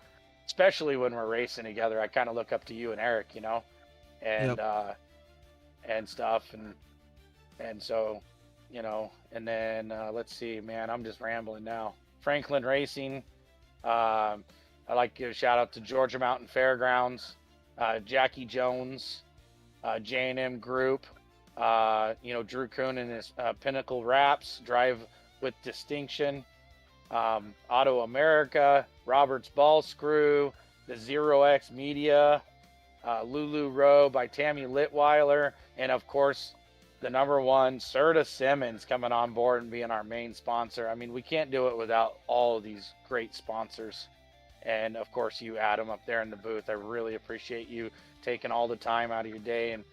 especially when we're racing together. I kind of look up to you and Eric, and Yep. And stuff, and so, and then let's see, man. I'm just rambling now. Franklin Racing. I'd like to give a shout out to Georgia Mountain Fairgrounds, Jackie Jones, J&M Group, Drew Kuhn and his Pinnacle Wraps, Drive with Distinction, Auto America, Roberts Ball Screw, the Zero X Media, Lulu Row by Tammy Litweiler, and of course, the #1, Serta Simmons, coming on board and being our main sponsor. I mean, we can't do it without all of these great sponsors. And of course, you, Adam, up there in the booth. I really appreciate you taking all the time out of your day and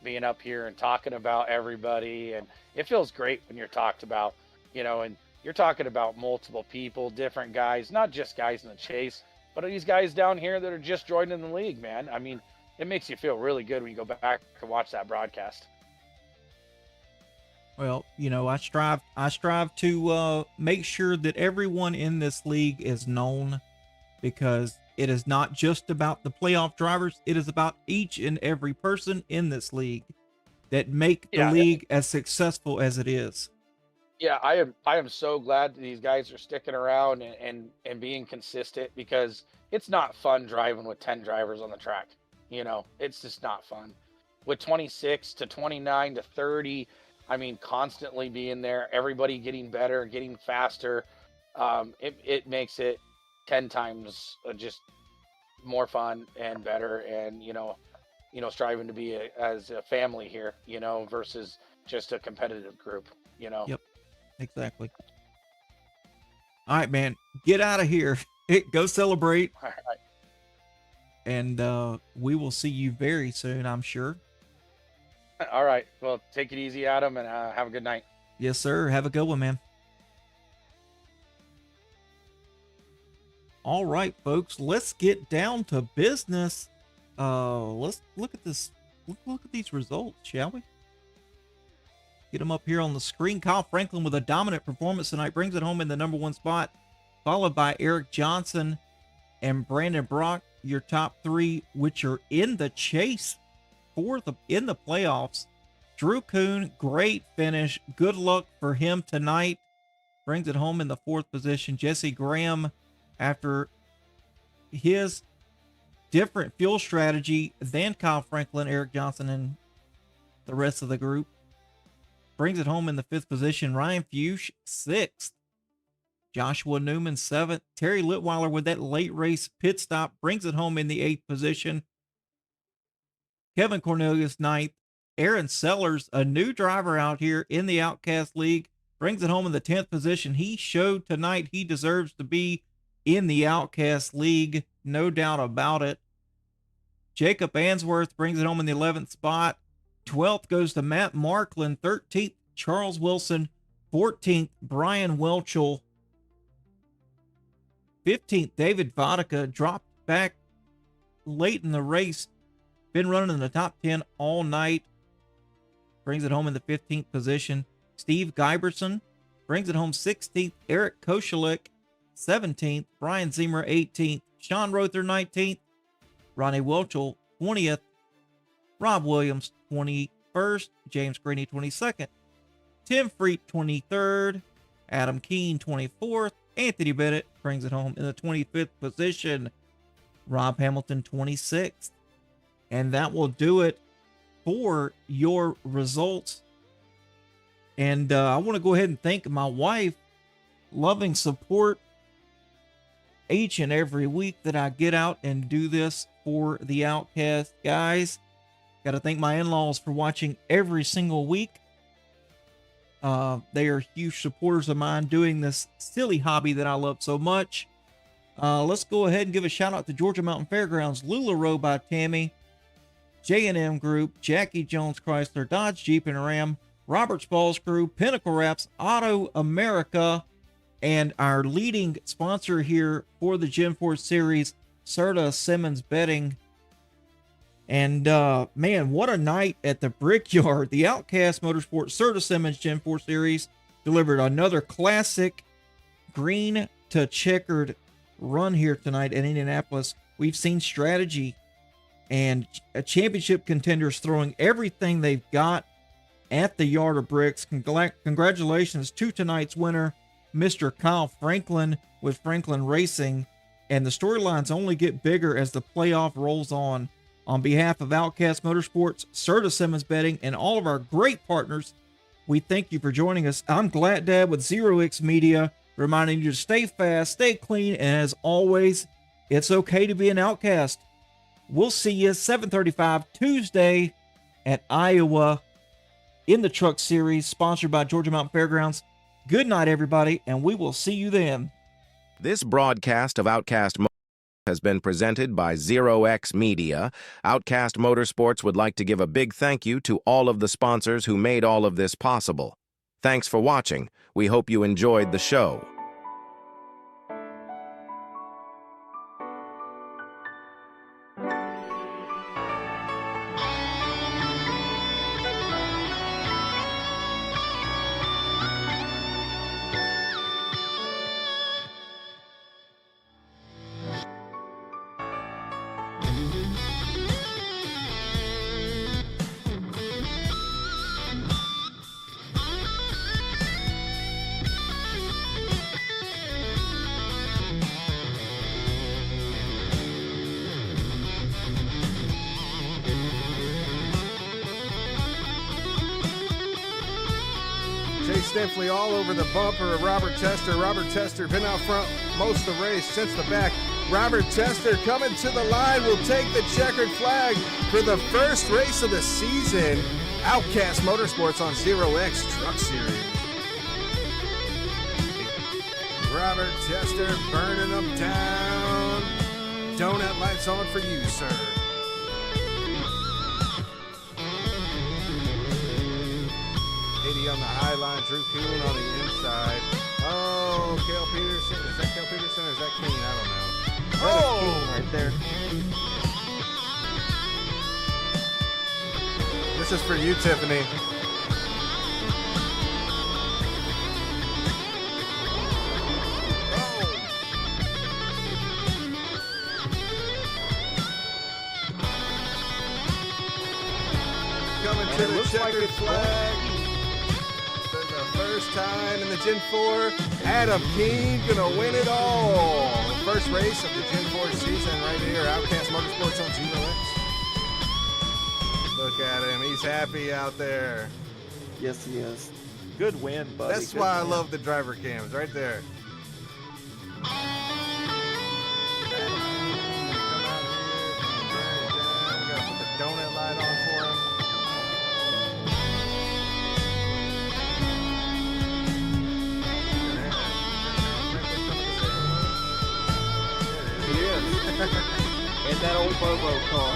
being up here and talking about everybody. And it feels great when you're talked about, and you're talking about multiple people, different guys, not just guys in the chase, but these guys down here that are just joining the league, man. I mean, it makes you feel really good when you go back and watch that broadcast. Well, I strive to make sure that everyone in this league is known, because it is not just about the playoff drivers. It is about each and every person in this league that make the league as successful as it is. Yeah, I am so glad that these guys are sticking around and being consistent, because it's not fun driving with 10 drivers on the track. It's just not fun. With 26 to 29 to 30, I mean, constantly being there, everybody getting better, getting faster. It makes it 10 times just more fun and better, and striving to be as a family here, versus just a competitive group. Yep, exactly. All right, man, get out of here. Go celebrate. All right. And we will see you very soon, I'm sure. All right, well, take it easy, Adam, and have a good night. Yes, sir. Have a good one, man. All right, folks, let's get down to business. Let's look at this. Look at these results, shall we? Get them up here on the screen. Kyle Franklin with a dominant performance tonight brings it home in the #1 spot, followed by Eric Johnson and Brandon Brock, your top 3, which are in the chase in the playoffs. Drew Kuhn, great finish. Good luck for him tonight. Brings it home in the 4th position. Jesse Graham, after his different fuel strategy than Kyle Franklin, Eric Johnson, and the rest of the group, brings it home in the 5th position. Ryan Fuchs, 6th. Joshua Newman, 7th. Terry Litweiler with that late race pit stop brings it home in the 8th position. Kevin Cornelius, 9th. Aaron Sellers, a new driver out here in the Outcast League, brings it home in the 10th position. He showed tonight he deserves to be in the Outcast League, no doubt about it. Jacob Answorth brings it home in the 11th spot. 12th goes to Matt Markland. 13th, Charles Wilson. 14th, Brian Welchel. 15th, David Vodka dropped back late in the race. Been running in the top 10 all night. Brings it home in the 15th position. Steve Giberson brings it home 16th. Eric Koschelik, 17th. Brian Zimmer, 18th. Sean Rother, 19th. Ronnie Welchel, 20th. Rob Williams, 21st. James Greeny, 22nd. Tim Freet, 23rd. Adam Keene, 24th. Anthony Bennett brings it home in the 25th position. Rob Hamilton, 26th. And that will do it for your results. And I want to go ahead and thank my wife, loving support each and every week that I get out and do this for the Outcast guys. Got to thank my in-laws for watching every single week. They are huge supporters of mine doing this silly hobby that I love so much. Let's go ahead and give a shout out to Georgia Mountain Fairgrounds, LuLaRoe by Tammy, J&M Group, Jackie Jones Chrysler, Dodge Jeep and Ram, Roberts Balls Crew, Pinnacle Wraps, Auto America, and our leading sponsor here for the Gen4 series, Serta Simmons Betting. And man, what a night at the Brickyard. The Outcast Motorsports Serta Simmons Gen4 series delivered another classic green to checkered run here tonight at Indianapolis. We've seen strategy and championship contenders throwing everything they've got at the Yard of Bricks. Congratulations to tonight's winner, Mr. Kyle Franklin with Franklin Racing. And the storylines only get bigger as the playoff rolls on. On behalf of Outcast Motorsports, Serta Simmons Betting, and all of our great partners, we thank you for joining us. I'm Glad Dad with Zero X Media, reminding you to stay fast, stay clean, and as always, it's okay to be an outcast. We'll see you 7:35 Tuesday at Iowa in the Truck Series, sponsored by Georgia Mountain Fairgrounds. Good night, everybody, and we will see you then. This broadcast of Outcast has been presented by Zero X Media. Outcast Motorsports would like to give a big thank you to all of the sponsors who made all of this possible. Thanks for watching. We hope you enjoyed the show. Stinfley all over the bumper of Robert Tester. Robert Tester been out front most of the race, since the back. Robert Tester coming to the line will take the checkered flag for the first race of the season. Outcast Motorsports on Zero X Truck Series. Robert Tester burning them down. Donut lights on for you, sir. On the high line, Drew Kuhn on the inside. Oh, Cale Peterson. Is that Cale Peterson or is that Keen? I don't know. Oh, right there. This is for you, Tiffany. Coming to the checkered flag. First time in the Gen4, Adam Keene gonna win it all. First race of the Gen4 season right here, Outcast Motorsports on Zero X. Look at him, he's happy out there. Yes, he is. Good win, buddy. That's why I love the driver cams, right there. Come out here, we gotta put the donut light on for him. And that old Bobo car.